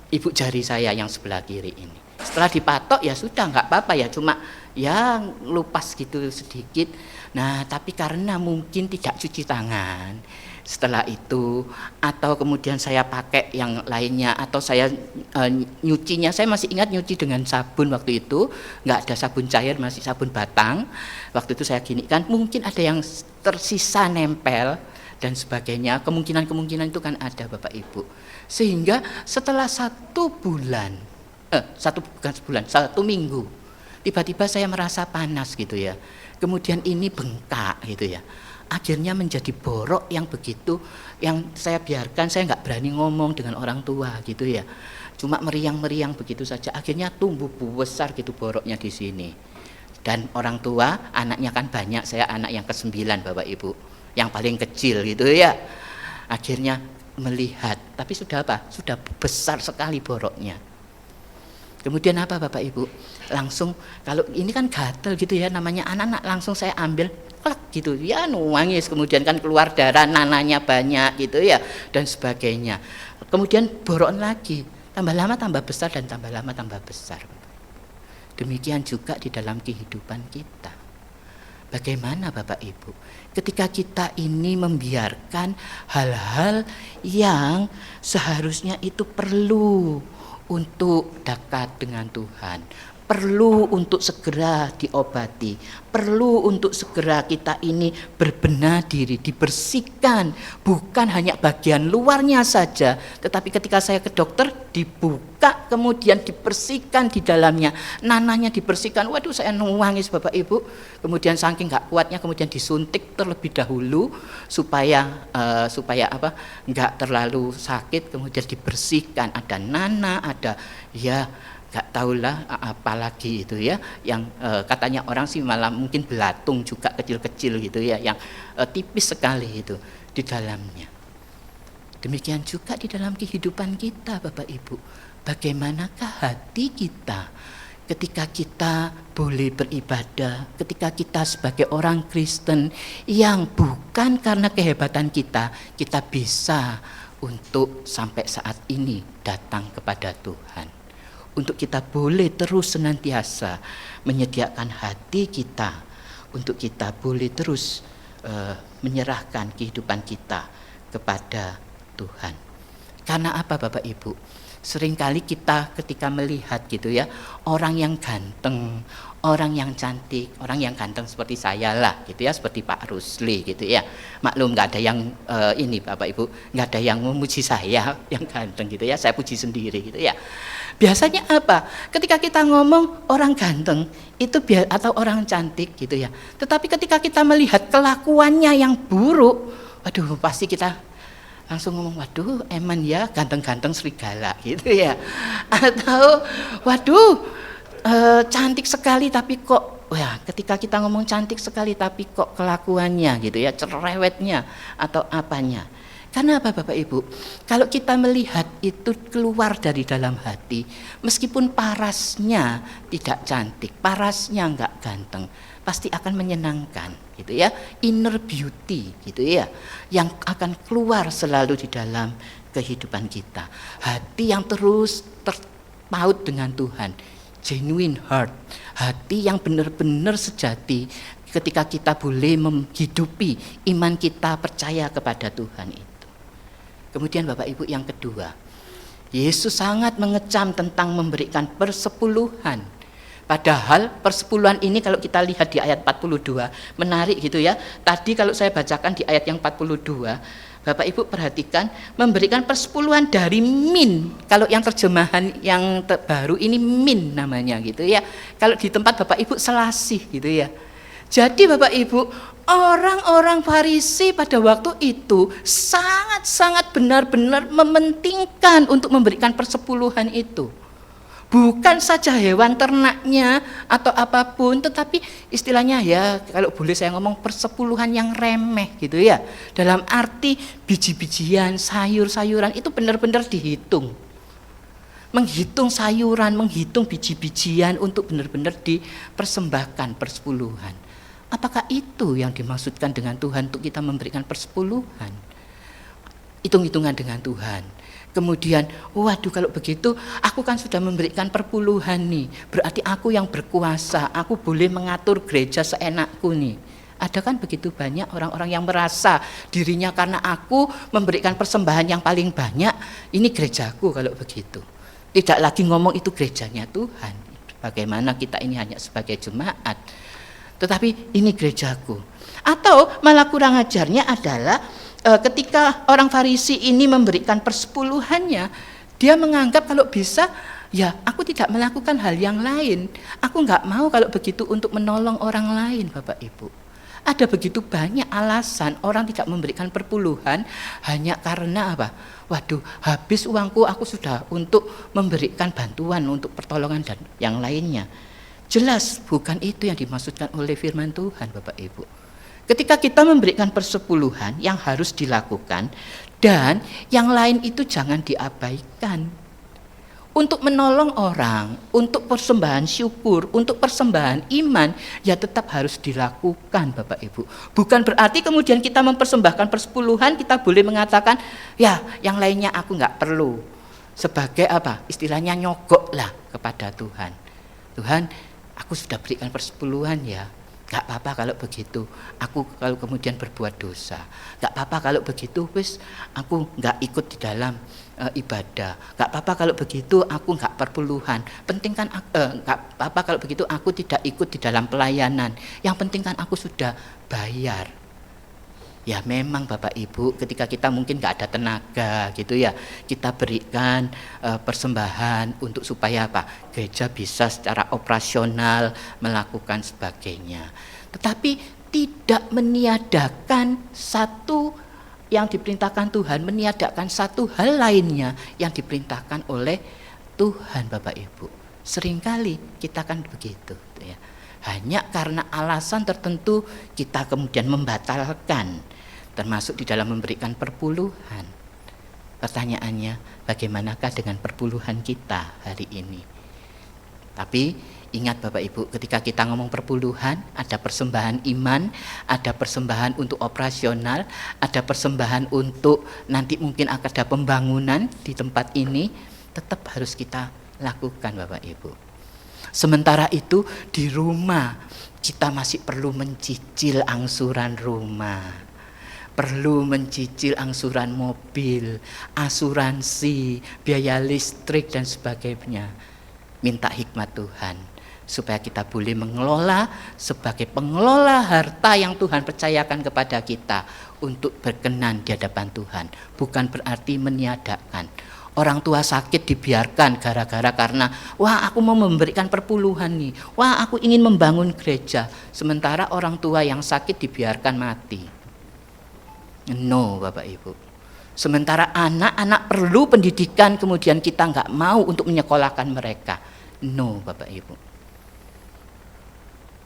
ibu jari saya yang sebelah kiri ini. Setelah dipatok ya sudah nggak apa-apa ya, cuma ya lupas gitu sedikit. Nah tapi karena mungkin tidak cuci tangan setelah itu, atau kemudian saya pakai yang lainnya, atau saya nyucinya, saya masih ingat nyuci dengan sabun waktu itu, nggak ada sabun cair, masih sabun batang. Waktu itu saya gini kan, mungkin ada yang tersisa nempel dan sebagainya, kemungkinan itu kan ada Bapak Ibu. Sehingga setelah 1 bulan, 1 minggu, tiba-tiba saya merasa panas gitu ya, kemudian ini bengkak gitu ya. Akhirnya menjadi borok yang begitu, yang saya biarkan, saya nggak berani ngomong dengan orang tua gitu ya, cuma meriang begitu saja. Akhirnya tumbuh besar gitu boroknya di sini. Dan orang tua, anaknya kan banyak, saya anak yang ke-9 Bapak Ibu, yang paling kecil gitu ya. Akhirnya melihat, tapi sudah apa? Sudah besar sekali boroknya. Kemudian apa Bapak Ibu? Langsung, kalau ini kan gatel gitu ya, namanya anak-anak, langsung saya ambil, klak gitu ya, nangis. Kemudian kan keluar darah, nananya banyak gitu ya, dan sebagainya. Kemudian borok lagi, tambah lama tambah besar, dan tambah lama tambah besar. Demikian juga di dalam kehidupan kita. Bagaimana Bapak Ibu? Ketika kita ini membiarkan hal-hal yang seharusnya itu perlu untuk dekat dengan Tuhan, perlu untuk segera diobati, perlu untuk segera kita ini berbenah diri, dibersihkan, bukan hanya bagian luarnya saja, tetapi ketika saya ke dokter dibuka, kemudian dibersihkan di dalamnya, nananya dibersihkan. Waduh, saya nangis Bapak Ibu. Kemudian saking nggak kuatnya, kemudian disuntik terlebih dahulu supaya apa? Nggak terlalu sakit. Kemudian dibersihkan, ada nana, ada ya. Gak tahulah apalagi itu ya, yang katanya orang sih malah mungkin belatung juga kecil-kecil gitu ya, yang tipis sekali itu di dalamnya. Demikian juga di dalam kehidupan kita Bapak Ibu. Bagaimanakah hati kita ketika kita boleh beribadah, ketika kita sebagai orang Kristen yang bukan karena kehebatan kita bisa untuk sampai saat ini datang kepada Tuhan. Untuk kita boleh terus senantiasa menyediakan hati kita, untuk kita boleh terus menyerahkan kehidupan kita kepada Tuhan. Karena apa Bapak Ibu? Seringkali kita ketika melihat gitu ya, orang yang ganteng, orang yang cantik, orang yang ganteng seperti saya lah gitu ya, seperti Pak Rusli gitu ya. Maklum nggak ada yang ini Bapak Ibu, nggak ada yang memuji saya yang ganteng gitu ya, saya puji sendiri gitu ya. Biasanya apa? Ketika kita ngomong orang ganteng itu atau orang cantik gitu ya. Tetapi ketika kita melihat kelakuannya yang buruk, waduh pasti kita langsung ngomong, waduh eman ya ganteng-ganteng serigala gitu ya. Atau waduh cantik sekali tapi kok, wah ketika kita ngomong cantik sekali tapi kok kelakuannya gitu ya, cerewetnya atau apanya. Karena apa Bapak Ibu? Kalau kita melihat itu keluar dari dalam hati, meskipun parasnya tidak cantik, parasnya enggak ganteng, pasti akan menyenangkan gitu ya, inner beauty gitu ya, yang akan keluar selalu di dalam kehidupan kita. Hati yang terus terpaut dengan Tuhan, genuine heart, hati yang benar-benar sejati ketika kita boleh menghidupi iman kita percaya kepada Tuhan itu. Kemudian Bapak Ibu yang kedua, Yesus sangat mengecam tentang memberikan persepuluhan. Padahal persepuluhan ini kalau kita lihat di ayat 42, menarik gitu ya. Tadi kalau saya bacakan di ayat yang 42, Bapak Ibu perhatikan, memberikan persepuluhan dari min. Kalau yang terjemahan yang terbaru ini min namanya gitu ya. Kalau di tempat Bapak Ibu selasih gitu ya. Jadi Bapak Ibu, orang-orang Farisi pada waktu itu sangat-sangat benar-benar mementingkan untuk memberikan persepuluhan itu. Bukan saja hewan ternaknya atau apapun, tetapi istilahnya ya kalau boleh saya ngomong persepuluhan yang remeh gitu ya. Dalam arti biji-bijian, sayur-sayuran itu benar-benar dihitung. Menghitung sayuran, menghitung biji-bijian untuk benar-benar dipersembahkan persepuluhan. Apakah itu yang dimaksudkan dengan Tuhan untuk kita memberikan persepuluhan? Hitung-hitungan dengan Tuhan. Kemudian, waduh kalau begitu aku kan sudah memberikan perpuluhan nih. Berarti aku yang berkuasa, aku boleh mengatur gereja seenakku nih. Ada kan begitu banyak orang-orang yang merasa dirinya karena aku memberikan persembahan yang paling banyak, ini gerejaku kalau begitu. Tidak lagi ngomong itu gerejanya Tuhan. Bagaimana kita ini hanya sebagai jemaat. Tetapi ini gerejaku. Atau malah kurang ajarnya adalah ketika orang Farisi ini memberikan persepuluhannya, dia menganggap kalau bisa, ya aku tidak melakukan hal yang lain. Aku enggak mau kalau begitu untuk menolong orang lain Bapak Ibu. Ada begitu banyak alasan orang tidak memberikan perpuluhan hanya karena apa? Waduh, habis uangku aku sudah untuk memberikan bantuan untuk pertolongan dan yang lainnya. Jelas bukan itu yang dimaksudkan oleh firman Tuhan Bapak Ibu. Ketika kita memberikan persepuluhan yang harus dilakukan, dan yang lain itu jangan diabaikan. Untuk menolong orang, untuk persembahan syukur, untuk persembahan iman, ya tetap harus dilakukan Bapak Ibu. Bukan berarti kemudian kita mempersembahkan persepuluhan, kita boleh mengatakan, ya yang lainnya aku nggak perlu. Sebagai apa? Istilahnya nyogok lah kepada Tuhan. Tuhan, aku sudah berikan persepuluhan ya. Gak apa-apa kalau begitu, aku kalau kemudian berbuat dosa. Gak apa-apa kalau begitu, wis aku gak ikut di dalam ibadah. Gak apa-apa kalau begitu, aku gak perpuluhan. Penting kan, gak apa-apa kalau begitu, aku tidak ikut di dalam pelayanan. Yang penting kan aku sudah bayar. Ya memang Bapak Ibu, ketika kita mungkin gak ada tenaga gitu ya, kita berikan persembahan untuk supaya apa? Gereja bisa secara operasional melakukan sebagainya. Tetapi tidak meniadakan satu yang diperintahkan Tuhan, meniadakan satu hal lainnya yang diperintahkan oleh Tuhan Bapak Ibu. Seringkali kita kan begitu ya. Hanya karena alasan tertentu kita kemudian membatalkan, termasuk di dalam memberikan perpuluhan. Pertanyaannya, bagaimanakah dengan perpuluhan kita hari ini? Tapi ingat Bapak Ibu, ketika kita ngomong perpuluhan, ada persembahan iman, ada persembahan untuk operasional, ada persembahan untuk nanti mungkin akan ada pembangunan di tempat ini, tetap harus kita lakukan Bapak Ibu. Sementara itu di rumah kita masih perlu mencicil angsuran rumah, perlu mencicil angsuran mobil, asuransi, biaya listrik dan sebagainya. Minta hikmat Tuhan supaya kita boleh mengelola sebagai pengelola harta yang Tuhan percayakan kepada kita untuk berkenan di hadapan Tuhan. Bukan berarti meniadakan. Orang tua sakit dibiarkan gara-gara karena wah aku mau memberikan perpuluhan nih, wah aku ingin membangun gereja, sementara orang tua yang sakit dibiarkan mati. No Bapak Ibu. Sementara anak-anak perlu pendidikan, kemudian kita nggak mau untuk menyekolahkan mereka. No Bapak Ibu.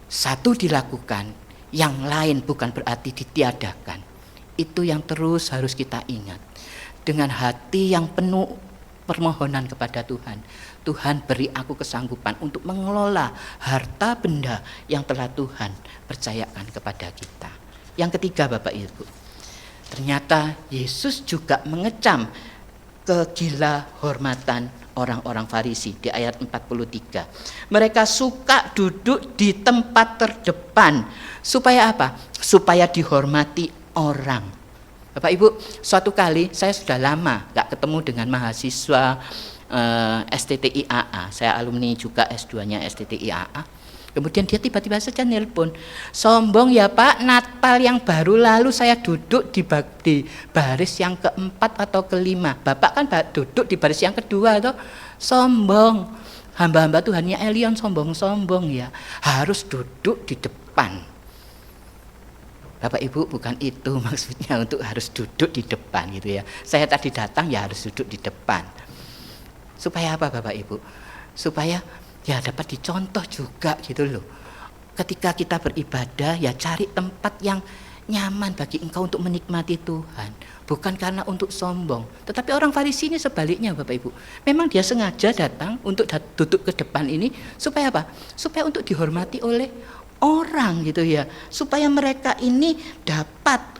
Satu dilakukan, yang lain bukan berarti ditiadakan. Itu yang terus harus kita ingat. Dengan hati yang penuh permohonan kepada Tuhan. Tuhan beri aku kesanggupan untuk mengelola harta benda yang telah Tuhan percayakan kepada kita. Yang ketiga Bapak Ibu, ternyata Yesus juga mengecam kegila hormatan orang-orang Farisi di ayat 43. Mereka suka duduk di tempat terdepan. Supaya apa? Supaya dihormati orang. Bapak Ibu, suatu kali saya sudah lama gak ketemu dengan mahasiswa STTIAA. Saya alumni juga S2-nya STTIAA. Kemudian dia tiba-tiba saja nelpon, sombong ya Pak, Natal yang baru lalu saya duduk di baris yang keempat atau kelima. Bapak kan duduk di baris yang kedua toh. Sombong, hamba-hamba Tuhannya Elion sombong-sombong ya, harus duduk di depan. Bapak Ibu, bukan itu maksudnya untuk harus duduk di depan gitu ya. Saya tadi datang ya harus duduk di depan. Supaya apa Bapak Ibu? Supaya ya dapat dicontoh juga gitu loh. Ketika kita beribadah ya cari tempat yang nyaman bagi engkau untuk menikmati Tuhan. Bukan karena untuk sombong. Tetapi orang Farisi ini sebaliknya Bapak Ibu. Memang dia sengaja datang untuk duduk ke depan ini supaya apa? Supaya untuk dihormati oleh orang gitu ya, supaya mereka ini dapat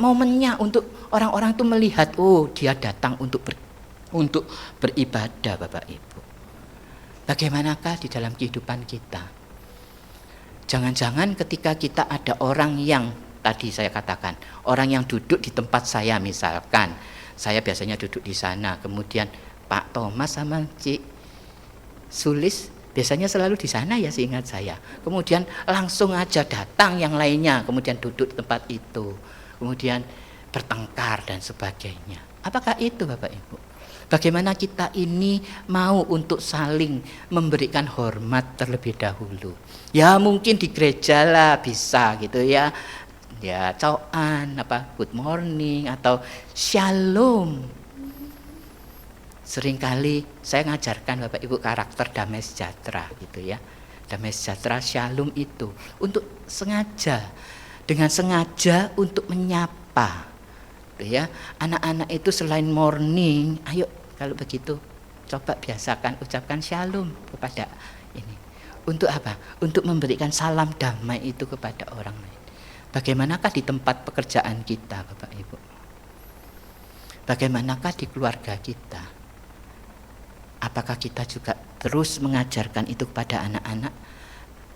momennya untuk orang-orang itu melihat, oh dia datang untuk beribadah Bapak Ibu. Bagaimanakah di dalam kehidupan kita? Jangan-jangan ketika kita ada orang yang tadi saya katakan, orang yang duduk di tempat saya, misalkan saya biasanya duduk di sana, kemudian Pak Thomas sama Cik Sulis biasanya selalu di sana ya seingat saya. Kemudian langsung aja datang yang lainnya, kemudian duduk di tempat itu. Kemudian bertengkar dan sebagainya. Apakah itu Bapak Ibu? Bagaimana kita ini mau untuk saling memberikan hormat terlebih dahulu? Ya mungkin di gereja lah bisa gitu ya. Ya coan, good morning atau shalom. Seringkali saya ngajarkan Bapak Ibu karakter damai sejahtera gitu ya. damai sejahtera, shalom itu untuk dengan sengaja untuk menyapa, ya. Anak-anak itu selain morning, ayo kalau begitu coba biasakan ucapkan shalom kepada ini. Untuk apa? Untuk memberikan salam damai itu kepada orang lain. Bagaimanakah di tempat pekerjaan kita, Bapak Ibu? Bagaimanakah di keluarga kita? Apakah kita juga terus mengajarkan itu kepada anak-anak,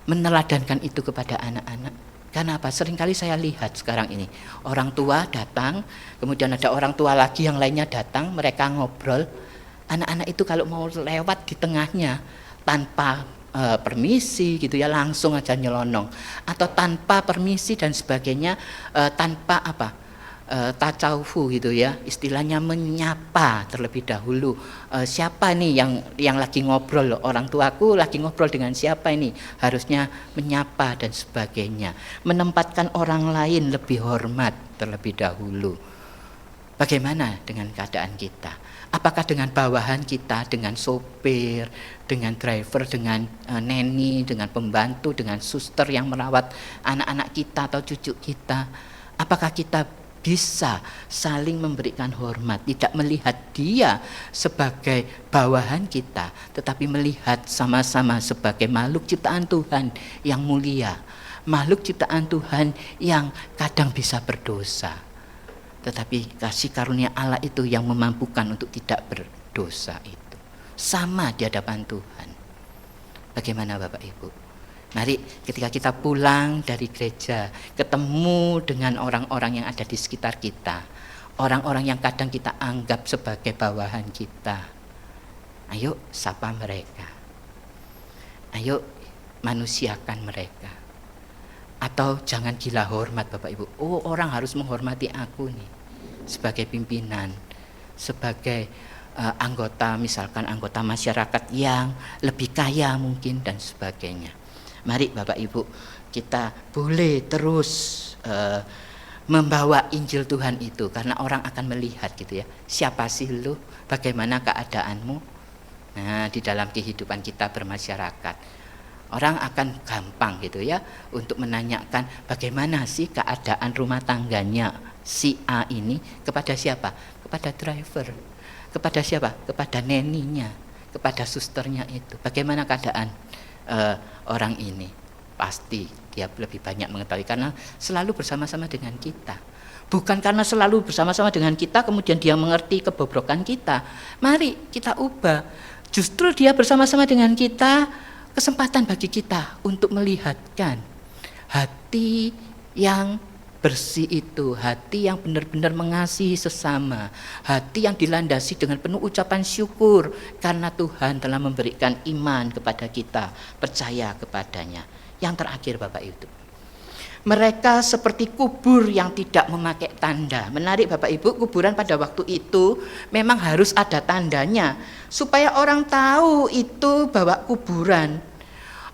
meneladankan itu kepada anak-anak? Karena apa? Seringkali saya lihat sekarang ini, orang tua datang, kemudian ada orang tua lagi yang lainnya datang, mereka ngobrol. Anak-anak itu kalau mau lewat di tengahnya tanpa permisi gitu ya, langsung aja nyelonong, atau tanpa permisi dan sebagainya, tanpa tacawufu gitu ya, istilahnya menyapa terlebih dahulu. Siapa nih yang lagi ngobrol, orang tuaku lagi ngobrol dengan siapa ini, harusnya menyapa dan sebagainya, menempatkan orang lain lebih hormat terlebih dahulu. Bagaimana dengan keadaan kita? Apakah dengan bawahan kita, dengan sopir, dengan driver, dengan neni, dengan pembantu, dengan suster yang merawat anak-anak kita atau cucu kita, apakah kita bisa saling memberikan hormat, tidak melihat dia sebagai bawahan kita, tetapi melihat sama-sama sebagai makhluk ciptaan Tuhan yang mulia, makhluk ciptaan Tuhan yang kadang bisa berdosa, tetapi kasih karunia Allah itu yang memampukan untuk tidak berdosa itu. Sama di hadapan Tuhan. Bagaimana Bapak Ibu? Mari ketika kita pulang dari gereja, ketemu dengan orang-orang yang ada di sekitar kita, orang-orang yang kadang kita anggap sebagai bawahan kita, ayo sapa mereka, ayo manusiakan mereka. Atau jangan gila hormat Bapak Ibu. Oh, orang harus menghormati aku nih sebagai pimpinan, sebagai anggota, misalkan anggota masyarakat yang lebih kaya mungkin dan sebagainya. Mari Bapak Ibu, kita boleh terus membawa Injil Tuhan itu, karena orang akan melihat gitu ya, siapa sih lu, bagaimana keadaanmu. Nah, di dalam kehidupan kita bermasyarakat, orang akan gampang gitu ya untuk menanyakan bagaimana sih keadaan rumah tangganya si A ini kepada siapa? Kepada driver. Kepada siapa? Kepada neninya, kepada susternya itu. Bagaimana keadaan orang ini? Pasti dia lebih banyak mengetahui karena selalu bersama-sama dengan kita. Bukan karena selalu bersama-sama dengan kita kemudian dia mengerti kebobrokan kita. Mari kita ubah. Justru dia bersama-sama dengan kita, kesempatan bagi kita untuk melihatkan hati yang bersih itu, hati yang benar-benar mengasihi sesama, hati yang dilandasi dengan penuh ucapan syukur karena Tuhan telah memberikan iman kepada kita, percaya kepadanya. Yang terakhir Bapak Ibu, mereka seperti kubur yang tidak memakai tanda. Menarik Bapak Ibu, kuburan pada waktu itu memang harus ada tandanya supaya orang tahu itu bahwa kuburan.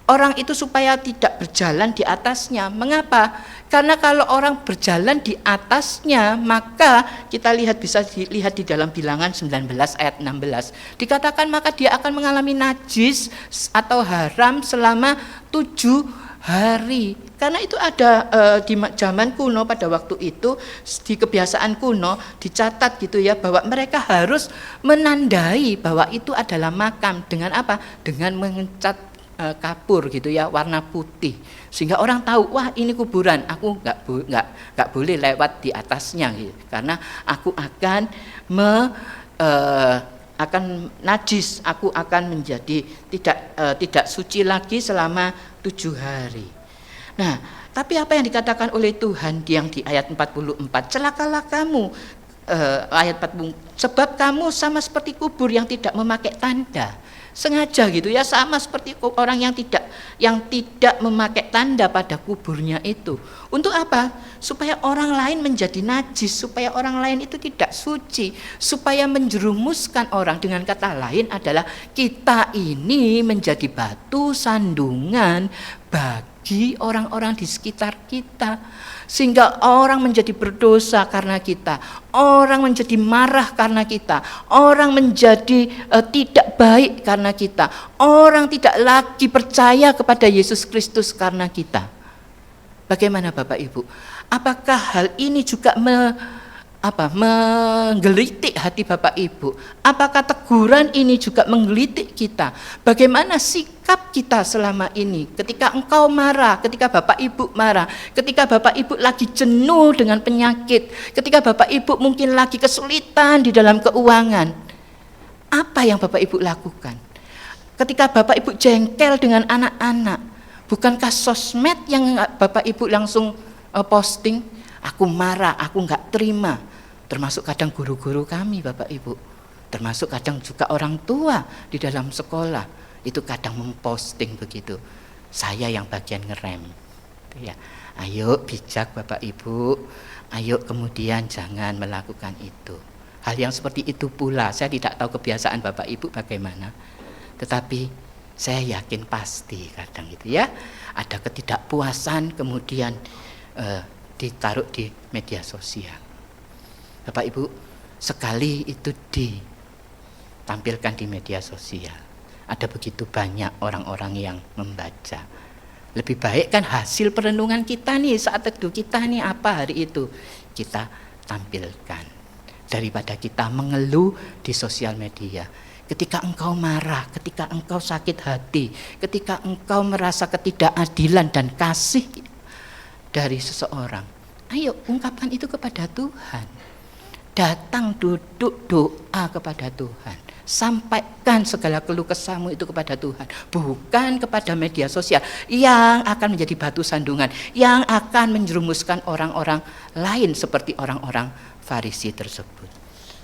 Orang itu supaya tidak berjalan di atasnya. Mengapa? Karena kalau orang berjalan di atasnya, maka kita bisa dilihat di dalam Bilangan 19 ayat 16. Dikatakan maka dia akan mengalami najis atau haram selama 7 hari. Karena itu ada di zaman kuno pada waktu itu, di kebiasaan kuno dicatat gitu ya, bahwa mereka harus menandai bahwa itu adalah makam dengan apa? Dengan mengecat kapur gitu ya, warna putih, sehingga orang tahu wah ini kuburan, aku nggak boleh lewat di atasnya gitu, karena aku akan akan najis, aku akan menjadi tidak suci lagi selama 7 hari. Nah, tapi apa yang dikatakan oleh Tuhan yang di ayat 44, celakalah kamu, ayat 40, sebab kamu sama seperti kubur yang tidak memakai tanda. Sengaja gitu ya, sama seperti orang yang tidak memakai tanda pada kuburnya itu. Untuk apa? Supaya orang lain menjadi najis, supaya orang lain itu tidak suci, supaya menjerumuskan orang. Dengan kata lain adalah kita ini menjadi batu sandungan bagi bagi orang-orang di sekitar kita, sehingga orang menjadi berdosa karena kita, orang menjadi marah karena kita, orang menjadi tidak baik karena kita, orang tidak lagi percaya kepada Yesus Kristus karena kita. Bagaimana Bapak Ibu? Apakah hal ini juga menggelitik hati Bapak Ibu? Apakah teguran ini juga menggelitik kita? Bagaimana sikap kita selama ini ketika engkau marah, ketika Bapak Ibu marah, ketika Bapak Ibu lagi jenuh dengan penyakit, ketika Bapak Ibu mungkin lagi kesulitan di dalam keuangan? Apa yang Bapak Ibu lakukan? Ketika Bapak Ibu jengkel dengan anak-anak, bukankah sosmed yang Bapak Ibu langsung posting? Aku marah, aku enggak terima. Termasuk kadang guru-guru kami Bapak Ibu, termasuk kadang juga orang tua di dalam sekolah, itu kadang memposting begitu. Saya yang bagian ngerem ya. Ayo bijak Bapak Ibu, ayo kemudian jangan melakukan itu. Hal yang seperti itu pula, saya tidak tahu kebiasaan Bapak Ibu bagaimana, tetapi saya yakin pasti kadang itu ya, ada ketidakpuasan kemudian ditaruh di media sosial. Bapak Ibu, sekali itu ditampilkan di media sosial, ada begitu banyak orang-orang yang membaca. Lebih baik kan hasil perenungan kita nih, saat teduh kita nih apa hari itu, kita tampilkan, daripada kita mengeluh di sosial media. Ketika engkau marah, ketika engkau sakit hati, ketika engkau merasa ketidakadilan dan kasih dari seseorang, ayo ungkapkan itu kepada Tuhan. Datang duduk doa kepada Tuhan, sampaikan segala keluh kesahmu itu kepada Tuhan, bukan kepada media sosial yang akan menjadi batu sandungan, yang akan menjerumuskan orang-orang lain seperti orang-orang Farisi tersebut.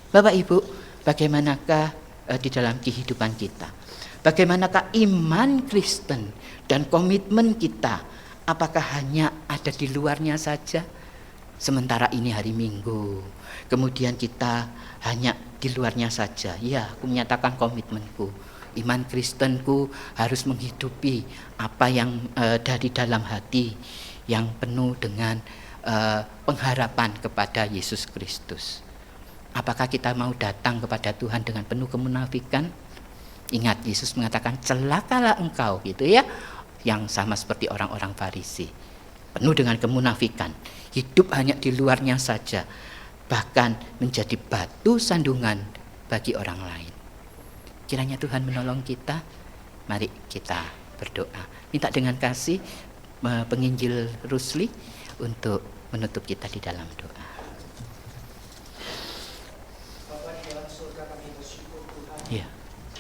Bapak Ibu, bagaimanakah di dalam kehidupan kita? Bagaimanakah iman Kristen dan komitmen kita? Apakah hanya ada di luarnya saja? Sementara ini hari Minggu, kemudian kita hanya di luarnya saja. Ya, aku menyatakan komitmenku, iman Kristenku harus menghidupi apa yang dari dalam hati, yang penuh dengan pengharapan kepada Yesus Kristus. Apakah kita mau datang kepada Tuhan dengan penuh kemunafikan? Ingat, Yesus mengatakan celakalah engkau gitu ya, yang sama seperti orang-orang Farisi, penuh dengan kemunafikan, hidup hanya di luarnya saja, bahkan menjadi batu sandungan bagi orang lain. Kiranya Tuhan menolong kita. Mari kita berdoa. Minta dengan kasih penginjil Rusli untuk menutup kita di dalam doa. Bapa di dalam surga, kami bersyukur Tuhan. Ya.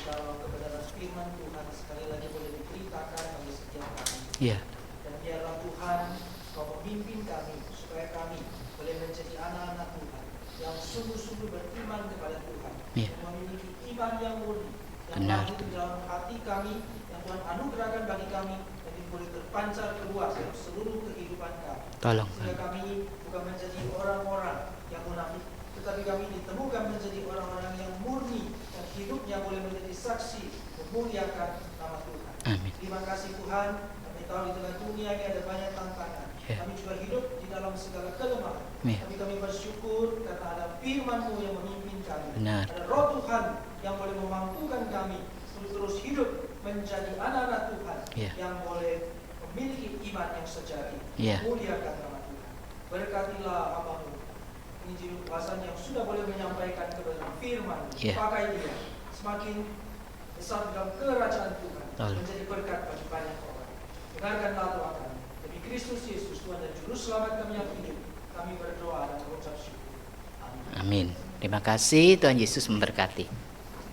Kalau kebenaran firman Tuhan sekali lagi boleh diberitakan bagi setiap kami. Ya. Dan biarlah Tuhan Kau memimpin kami supaya kami boleh menjadi anak-anak Tuhan yang sungguh-sungguh beriman kepada Tuhan, Ya. memiliki iman yang murni, yang Benar. lahir di dalam hati kami, yang Tuhan anugerahkan bagi kami, dan ini boleh terpancar keluar dalam seluruh kehidupan kami. Tolong. Sehingga kami bukan menjadi orang-orang yang munafik, tetapi kami ditemukan menjadi orang-orang yang murni, dan hidupnya boleh menjadi saksi memuliakan nama Tuhan. Amin. Terima kasih Tuhan. Kami tahu di tengah dunia ini ada banyak tantangan. Ya. Kami juga hidup di dalam segala kelemahan. Ya. Tapi kami bersyukur karena ada firman-Mu yang memimpin kami. Benar. Ada Roh Tuhan yang boleh memampukan kami untuk terus hidup menjadi anak-anak Tuhan, Ya. yang boleh memiliki iman yang sejati. Ya. Muliakan nama Tuhan. Berkatilah Abang-Mu, penginjil kuasa yang sudah boleh menyampaikan kebenaran firman. Ya. Pakai dia semakin besar dalam kerajaan Tuhan, Tolong. menjadi berkat bagi banyak orang. Dengarkanlah doa kami. Demi Kristus Yesus, Tuhan dan Juru Selamat kami yang hidup, kami berdoa dan mengucap syukur. Amin. Amin. Terima kasih, Tuhan Yesus memberkati.